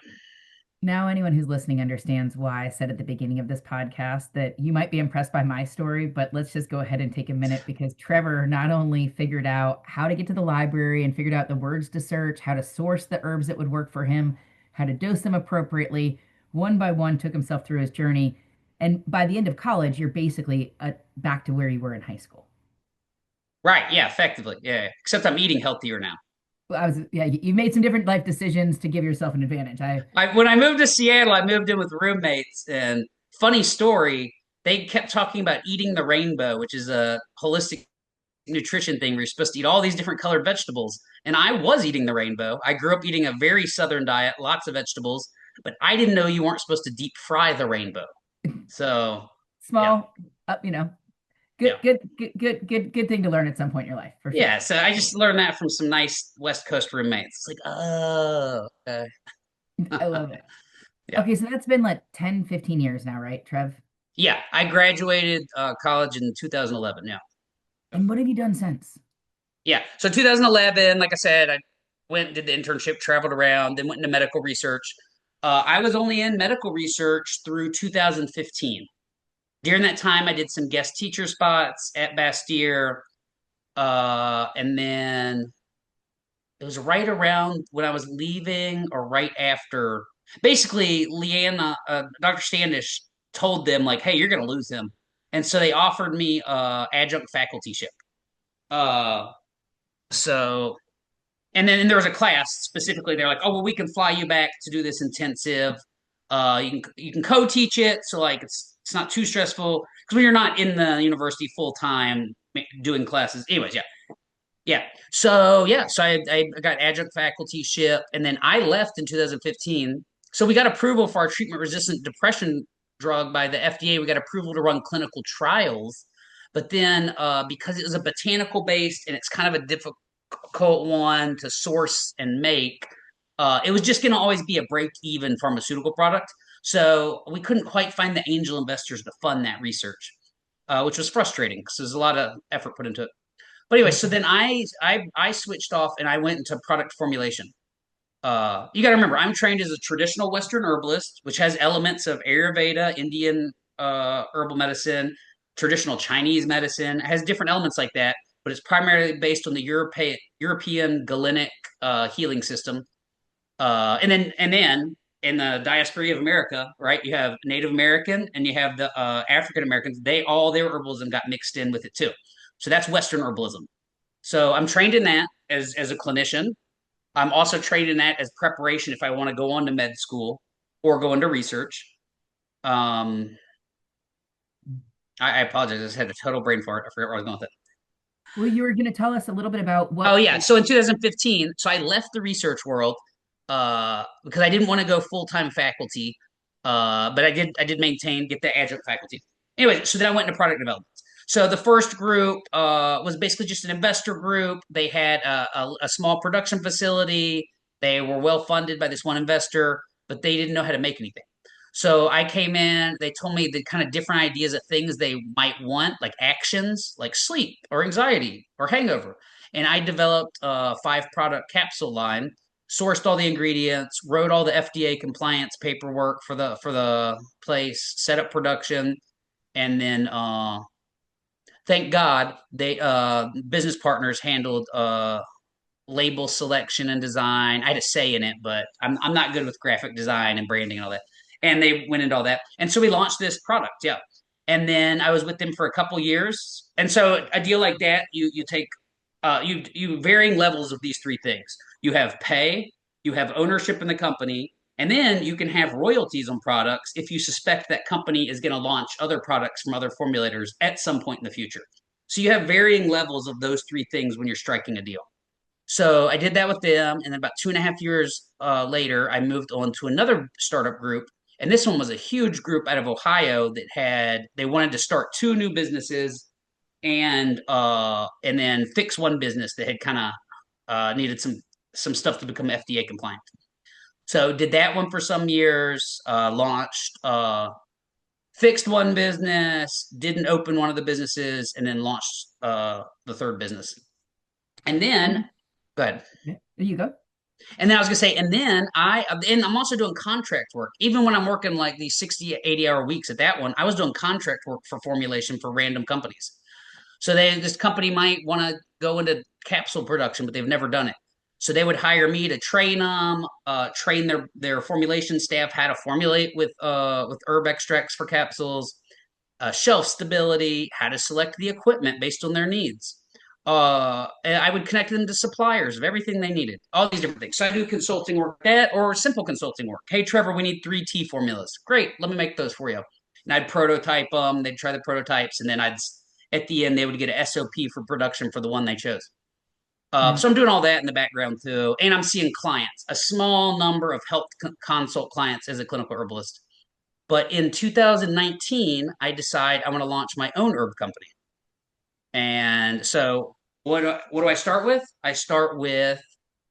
A: Now, anyone who's listening understands why I said at the beginning of this podcast that you might be impressed by my story, but let's just go ahead and take a minute because Trevor not only figured out how to get to the library and figured out the words to search, how to source the herbs that would work for him, how to dose them appropriately, one by one took himself through his journey. And by the end of college, you're basically back to where you were in high school.
B: right, yeah, effectively, yeah. Except I'm eating healthier now.
A: Yeah, you made some different life decisions to give yourself an advantage.
B: When I moved to Seattle, I moved in with roommates, and funny story, they kept talking about eating the rainbow, which is a holistic nutrition thing where you're supposed to eat all these different colored vegetables. And I was eating the rainbow. I grew up eating a very southern diet, lots of vegetables, but I didn't know you weren't supposed to deep fry the rainbow. So, yeah,
A: Small,
B: yeah.
A: good thing to learn at some point in your life, for sure.
B: Yeah, so I just learned that from some nice West Coast roommates. It's like, oh, okay.
A: I love it.
B: Yeah.
A: Okay, so that's been like 10, 15 years now, right, Trev?
B: Yeah, I graduated college in 2011. Yeah.
A: And what have you done since?
B: Yeah. So 2011, like I said, I went and did the internship, traveled around, then went into medical research. I was only in medical research through 2015. During that time, I did some guest teacher spots at Bastyr. And then it was right around when I was leaving or right after. Basically, Leanna, Dr. Standish told them, like, hey, you're going to lose him. And so they offered me adjunct facultyship. Uh, so and then there was a class specifically. They're like, oh well, we can fly you back to do this intensive. You can co-teach it, so like it's not too stressful because when you're not in the university full time doing classes. Anyways, so I got adjunct facultyship, and then I left in 2015. So we got approval for our treatment resistant depression drug by the FDA. We got approval to run clinical trials, but then because it was a botanical based and it's kind of a difficult one to source and make, it was just going to always be a break even pharmaceutical product. So we couldn't quite find the angel investors to fund that research, which was frustrating because there's a lot of effort put into it. But anyway, so
A: Okay.
B: then I switched off and I went into product formulation. You got to remember, I'm trained as a traditional Western herbalist, which has elements of Ayurveda, Indian herbal medicine, traditional Chinese medicine. It has different elements like that, but it's primarily based on the European Galenic healing system. And then in the diaspora of America, right, you have Native American and you have the African Americans. All their herbalism got mixed in with it too. So that's Western herbalism. So I'm trained in that as a clinician. I'm also trained in that as preparation if I want to go on to med school or go into research. Um, I apologize. I just had a total brain fart. I forgot where I was going with it.
A: Well, you were going to tell us a little bit about
B: Oh
A: what.
B: yeah. So in 2015, so I left the research world because I didn't want to go full time faculty, but I did maintain get the adjunct faculty. Anyway, so then I went into product development. So the first group was basically just an investor group. They had a small production facility. They were well funded by this one investor, but they didn't know how to make anything. So I came in, they told me the kind of different ideas of things they might want, like actions, like sleep or anxiety or hangover. And I developed a 5 product capsule line, sourced all the ingredients, wrote all the FDA compliance paperwork for the place, set up production, and then thank God they business partners handled label selection and design. I had a say in it, but I'm not good with graphic design and branding and all that. And they went into all that. And so we launched this product, yeah. And then I was with them for a couple years. And so a deal like that, you take you varying levels of these 3 things. You have pay, you have ownership in the company, and then you can have royalties on products if you suspect that company is going to launch other products from other formulators at some point in the future. So you have varying levels of those 3 things when you're striking a deal. So I did that with them, and then about 2.5 years later, I moved on to another startup group, and this one was a huge group out of Ohio that they wanted to start 2 new businesses and then fix one business that had kind of needed some stuff to become FDA compliant. So did that one for some years, launched, fixed one business, didn't open one of the businesses, and then launched the third business. And then,
A: And
B: go ahead.
A: yeah, there you go.
B: And then I was gonna say, and I'm also doing contract work. Even when I'm working like these 60, 80 hour weeks at that one, I was doing contract work for formulation for random companies. So this company might want to go into capsule production, but they've never done it. So they would hire me to train them, train their formulation staff how to formulate with herb extracts for capsules, shelf stability, how to select the equipment based on their needs. And I would connect them to suppliers of everything they needed, all these different things. So I do consulting work that or simple consulting work. Hey, Trevor, we need 3 tea formulas. Great, let me make those for you. And I'd prototype them. They'd try the prototypes, and then at the end they would get an SOP for production for the one they chose.
A: And
B: So I'm doing all that in the background too, and I'm seeing clients, a small number of health consult clients as a clinical herbalist. But in 2019, I decide I want to launch my own herb company. And so what do I start with? I start with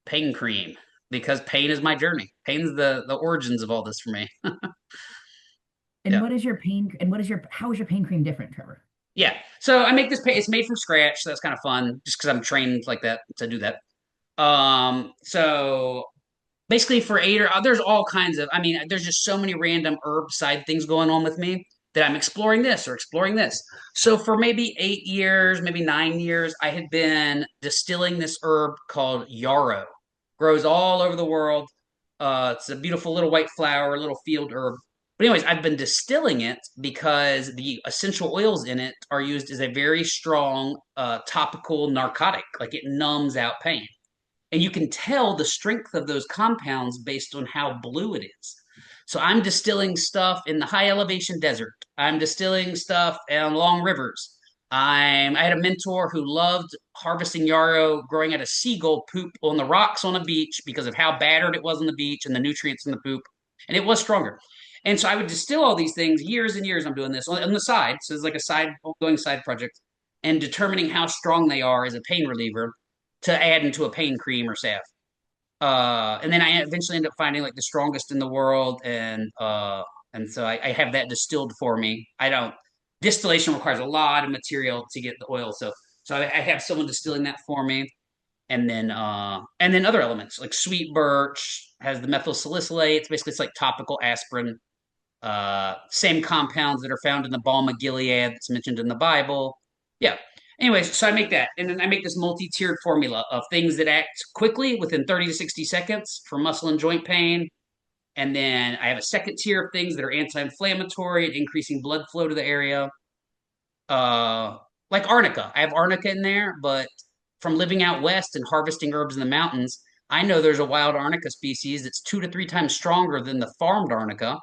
B: pain cream because pain is my journey. Pain's the origins of all this for me. Yeah.
A: what is your pain and what is your how is your pain cream different, Trevor?
B: Yeah. So I make this paint. It's made from scratch. So that's kind of fun just because I'm trained like that to do that. So basically for eight or there's all kinds of, I mean, there's just so many random herb side things going on with me that I'm exploring this or exploring this. So for maybe 8 years, maybe 9 years, I had been distilling this herb called yarrow. Grows all over the world. It's a beautiful little white flower, little field herb. But anyways, I've been distilling it because the essential oils in it are used as a very strong topical narcotic. Like it numbs out pain. And you can tell the strength of those compounds based on how blue it is. So I'm distilling stuff in the high elevation desert. I'm distilling stuff on long rivers. I had a mentor who loved harvesting yarrow, growing out of seagull poop on the rocks on a beach because of how battered it was on the beach and the nutrients in the poop, and it was stronger. And so I would distill all these things years and years. I'm doing this on the side, so it's like a side ongoing side project, and determining how strong they are as a pain reliever to add into a pain cream or salve. And then I eventually end up finding like the strongest in the world, and so I have that distilled for me. I don't Distillation requires a lot of material to get the oil, so I have someone distilling that for me, and then other elements like sweet birch has the methyl salicylate. Basically, it's like topical aspirin. Same compounds that are found in the balm of Gilead that's mentioned in the Bible. Yeah. Anyways, so I make that, and then I make this multi-tiered formula of things that act quickly within 30 to 60 seconds for muscle and joint pain. And then I have a second tier of things that are anti-inflammatory and increasing blood flow to the area. Uh, like arnica. I have arnica in there, but from living out west and harvesting herbs in the mountains, I know there's a wild arnica species that's 2 to 3 times stronger than the farmed arnica,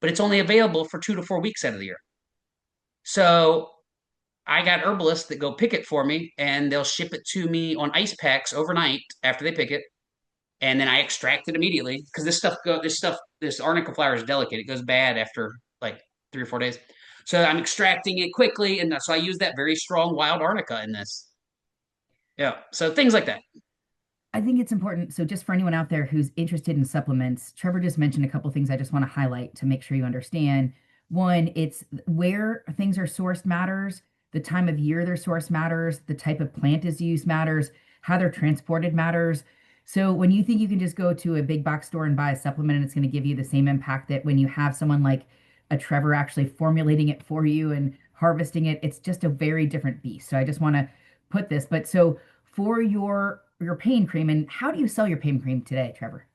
B: but it's only available for 2 to 4 weeks out of the year. So I got herbalists that go pick it for me, and they'll ship it to me on ice packs overnight after they pick it, and then I extract it immediately because this arnica flower is delicate. It goes bad after like 3 or 4 days. So I'm extracting it quickly, and so I use that very strong wild arnica in this. Yeah, so things like that.
A: I think it's important. So, just for anyone out there who's interested in supplements, Trevor just mentioned a couple things I just want to highlight to make sure you understand. One, it's where things are sourced matters, the time of year they're sourced matters, the type of plant is used matters, how they're transported matters. So, when you think you can just go to a big box store and buy a supplement and it's going to give you the same impact that when you have someone like a Trevor actually formulating it for you and harvesting it, it's just a very different beast. So, I just want to put this. But so, for your pain cream. And how do you sell your pain cream today, Trevor?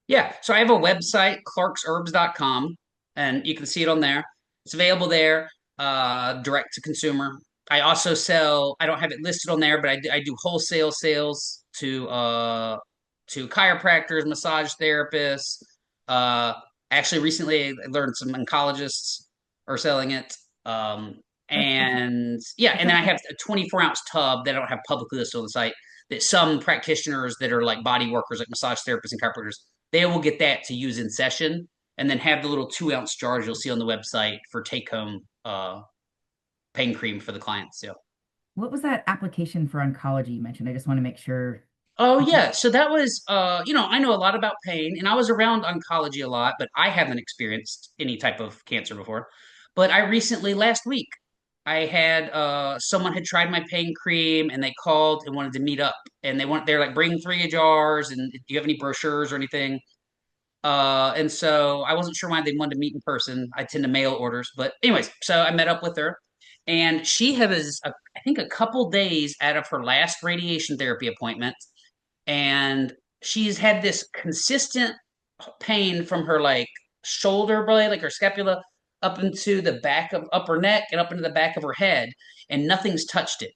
B: Yeah, so I have a website, clarksherbs.com, and you can see it on there. It's available there, direct to consumer. I don't have it listed on there, but I do wholesale sales to chiropractors, massage therapists. Uh, Actually, recently I learned some oncologists are selling it. And yeah,
A: I
B: and then
A: thought
B: I have a 24-ounce tub that I don't have publicly listed on the site that some practitioners that are like body workers, like massage therapists and chiropractors, they will get that to use in session, and then have the little 2 ounce jars you'll see on the website for take home pain cream for the clients. So
A: what was that application for oncology you mentioned? I just want to make sure.
B: Oh yeah, so that was I know a lot about pain and I was around oncology a lot, but I haven't experienced any type of cancer before. But I recently last week I had someone had tried my pain cream and they called and wanted to meet up and they're like bring 3 jars and do you have any brochures or anything? And so I wasn't sure why they wanted to meet in person. I tend to mail orders, but anyways, so I met up with her, and I think, a couple days out of her last radiation therapy appointment, and she's had this consistent pain from her like shoulder blade, like her scapula, up into the back of upper neck and up into the back of her head, and nothing's touched it.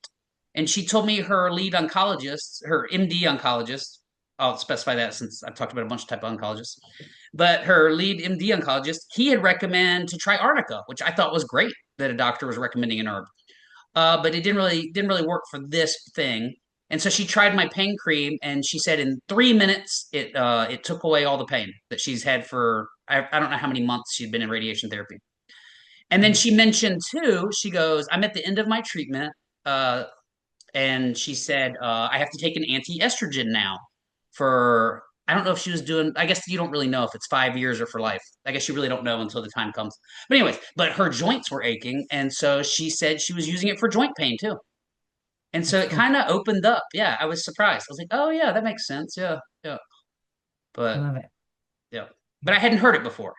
B: And she told me her lead oncologist, her MD oncologist, I'll specify that since I've talked about a bunch of type of oncologists, but her lead MD oncologist, he had recommended to try arnica, which I thought was great that a doctor was recommending an herb. But it didn't really work for this thing. And so she tried my pain cream, and she said in 3 minutes it took away all the pain that she's had for I don't know how many months she'd been in radiation therapy. And then
A: Wow.
B: she mentioned too, she goes, I'm at the end of my treatment, uh, and she said I have to take an anti-estrogen now for I don't know if she was doing. I guess you don't really know if it's 5 years or for life. I guess you really don't know until the time comes. But anyways, but her joints were aching, and so she said she was using it for joint pain too. And so
A: That's
B: it
A: cool.
B: kind of opened up. Yeah, I was surprised. I was like, oh yeah, that makes sense. Yeah, yeah.
A: I
B: But
A: love it.
B: yeah, but I hadn't heard it before.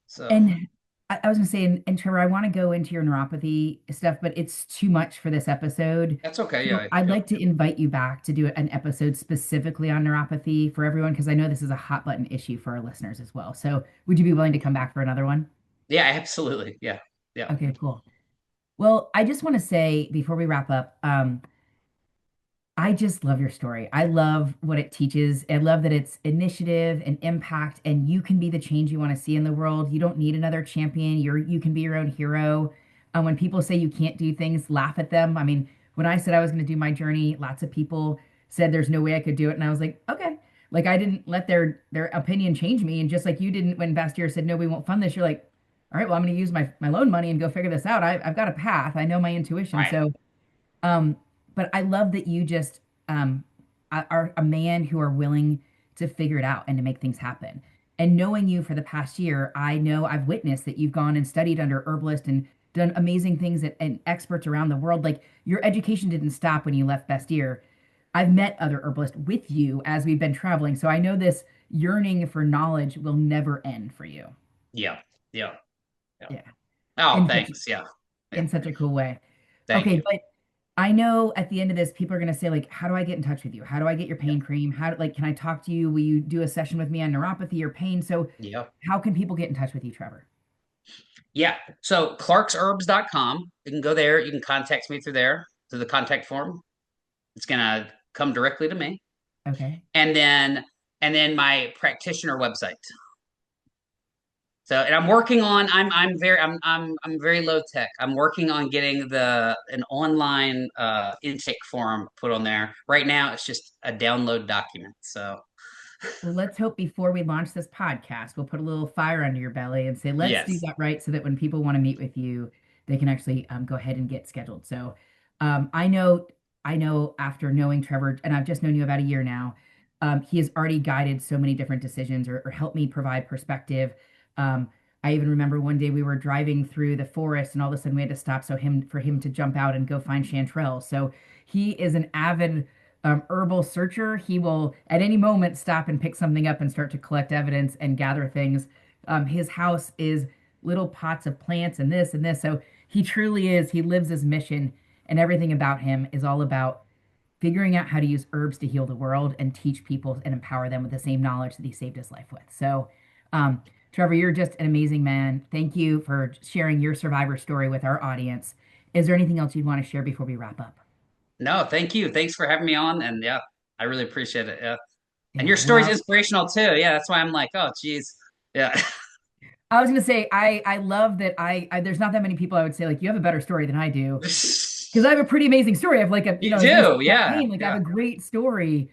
B: So
A: And I was gonna say, and Trevor, I want to go into your neuropathy stuff, but it's too much for this episode.
B: that's okay.
A: So
B: Yeah,
A: I'd
B: yeah,
A: like to invite you back to do an episode specifically on neuropathy for everyone, because I know this is a hot button issue for our listeners as well. So would you be willing to come back for another one?
B: yeah. Absolutely. Yeah, yeah,
A: Okay, cool. Well, I just want to say before we wrap up, I just love your story. I love what it teaches. I love that it's initiative and impact, and you can be the change you want to see in the world. You don't need another champion. You can be your own hero. When people say you can't do things, laugh at them. I mean, when I said I was going to do my journey, lots of people said there's no way I could do it, and I was like, okay. Like I didn't let their opinion change me, and just like you didn't when Bastyr said no, we won't fund this. You're like, all right, well, I'm going to use my loan money and go figure this out. I've got a path. I know my intuition,
B: right.
A: so. But I love that you just um, are a man who are willing to figure it out and to make things happen. And knowing you for the past year, I know I've witnessed that you've gone and studied under herbalists and done amazing things and experts around the world. Like your education didn't stop when you left Bastyr. I've met other herbalists with you as we've been traveling. So I know this yearning for knowledge will never end for you.
B: Yeah, yeah, yeah.
A: Yeah.
B: Oh,
A: In such
B: thanks. Yeah, yeah.
A: in such a cool way.
B: Thank
A: Okay,
B: you.
A: but I know at the end of this, people are going to say, like, how do I get in touch with you? How do I get your
B: Yeah,
A: pain cream? Like, can I talk to you? Will you do a session with me on neuropathy or pain? So,
B: yeah.
A: how can people get in touch with you, Trevor?
B: Yeah. So clarksherbs.com. You can go there. You can contact me through there, through the contact form. It's gonna come directly to me.
A: Okay.
B: And then my practitioner website. So and I'm working on I'm very low tech. I'm working on getting the an online intake form put on there. Right now it's just a download document. So
A: Well, let's hope before we launch this podcast, we'll put a little fire under your belly and say, let's do
B: yes.
A: that right so that when people want to meet with you, they can actually go ahead and get scheduled. So I know, I know after knowing Trevor, and I've just known you about a year now, he has already guided so many different decisions or helped me provide perspective. Um, I even remember one day we were driving through the forest and all of a sudden we had to stop for him to jump out and go find chanterelles. So he is an avid herbal searcher. He will at any moment stop and pick something up and start to collect evidence and gather things. His house is little pots of plants and this and this. So he truly is, he lives his mission, and everything about him is all about figuring out how to use herbs to heal the world and teach people and empower them with the same knowledge that he saved his life with. So, Trevor, you're just an amazing man. Thank you for sharing your survivor story with our audience. Is there anything else you'd want to share before we wrap up?
B: No, thank you. Thanks for having me on. And yeah, I really appreciate it. Yeah. And
A: Yeah,
B: your story's
A: well,
B: inspirational too. Yeah, that's why I'm like, oh geez. Yeah.
A: I was gonna say I love that I there's not that many people I would say like you have a better story than I do because I have a pretty amazing story. I have like a
B: You
A: as you said
B: do,
A: about
B: yeah.
A: pain, like I have
B: Yeah.
A: a great story,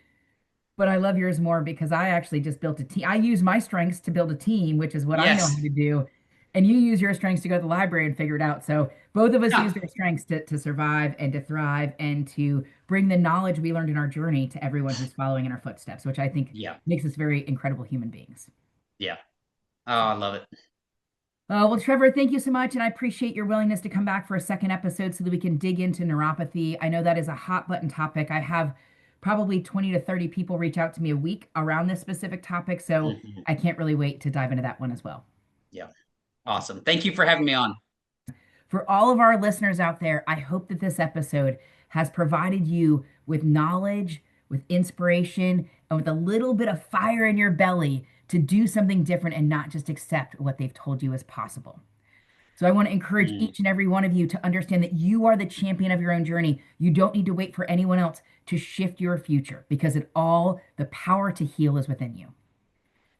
A: but I love yours more because I actually just built a team. I use my strengths to build a team, which is what I know
B: Yes.
A: how to do. And you use your strengths to go to the library and figure it out. So both of us
B: Yeah,
A: used our strengths to survive and to thrive and to bring the knowledge we learned in our journey to everyone who's following in our footsteps, which I think
B: yeah,
A: makes us very incredible human beings.
B: yeah. Oh,
A: So,
B: I love it.
A: well, Trevor, thank you so much. And I appreciate your willingness to come back for a second episode so that we can dig into neuropathy. I know that is a hot button topic. I have probably 20 to 30 people reach out to me a week around this specific topic. So
B: Mhm.
A: I can't really wait to dive into that one as well.
B: Yeah, awesome. Thank you for having me on.
A: For all of our listeners out there, I hope that this episode has provided you with knowledge, with inspiration, and with a little bit of fire in your belly to do something different and not just accept what they've told you is possible. So I want to encourage
B: Mm,
A: each and every one of you to understand that you are the champion of your own journey. You don't need to wait for anyone else to shift your future because the power to heal is within you.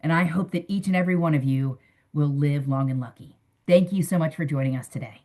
A: And I hope that each and every one of you will live long and lucky. Thank you so much for joining us today.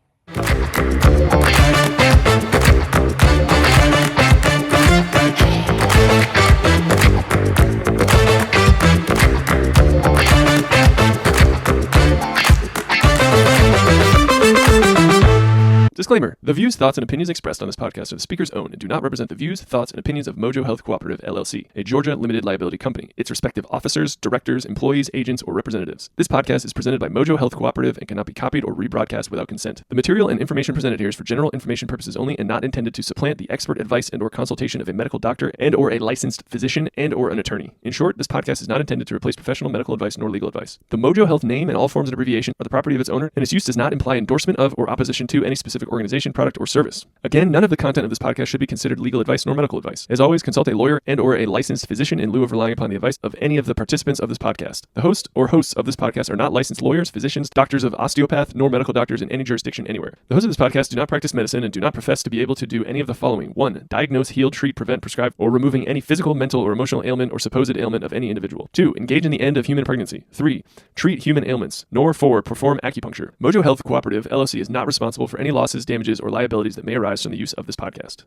C: Disclaimer: the views, thoughts, and opinions expressed on this podcast are the speaker's own and do not represent the views, thoughts, and opinions of MOJO Health Cooperative, LLC, a Georgia limited liability company, its respective officers, directors, employees, agents, or representatives. This podcast is presented by MOJO Health Cooperative and cannot be copied or rebroadcast without consent. The material and information presented here is for general information purposes only and not intended to supplant the expert advice and/or consultation of a medical doctor and/or a licensed physician and/or an attorney. In short, this podcast is not intended to replace professional medical advice nor legal advice. The MOJO Health name and all forms and abbreviation are the property of its owner, and its use does not imply endorsement of or opposition to any specific organization, product, or service. Again, none of the content of this podcast should be considered legal advice nor medical advice. As always, consult a lawyer and/or a licensed physician in lieu of relying upon the advice of any of the participants of this podcast. The host or hosts of this podcast are not licensed lawyers, physicians, doctors of osteopath, nor medical doctors in any jurisdiction anywhere. The hosts of this podcast do not practice medicine and do not profess to be able to do any of the following: 1. Diagnose, heal, treat, prevent, prescribe, or removing any physical, mental, or emotional ailment or supposed ailment of any individual. 2. Engage in the end of human pregnancy. 3. Treat human ailments. Nor 4. Perform acupuncture. MOJO Health Cooperative, LLC is not responsible for any losses, damages, or liabilities that may arise from the use of this podcast.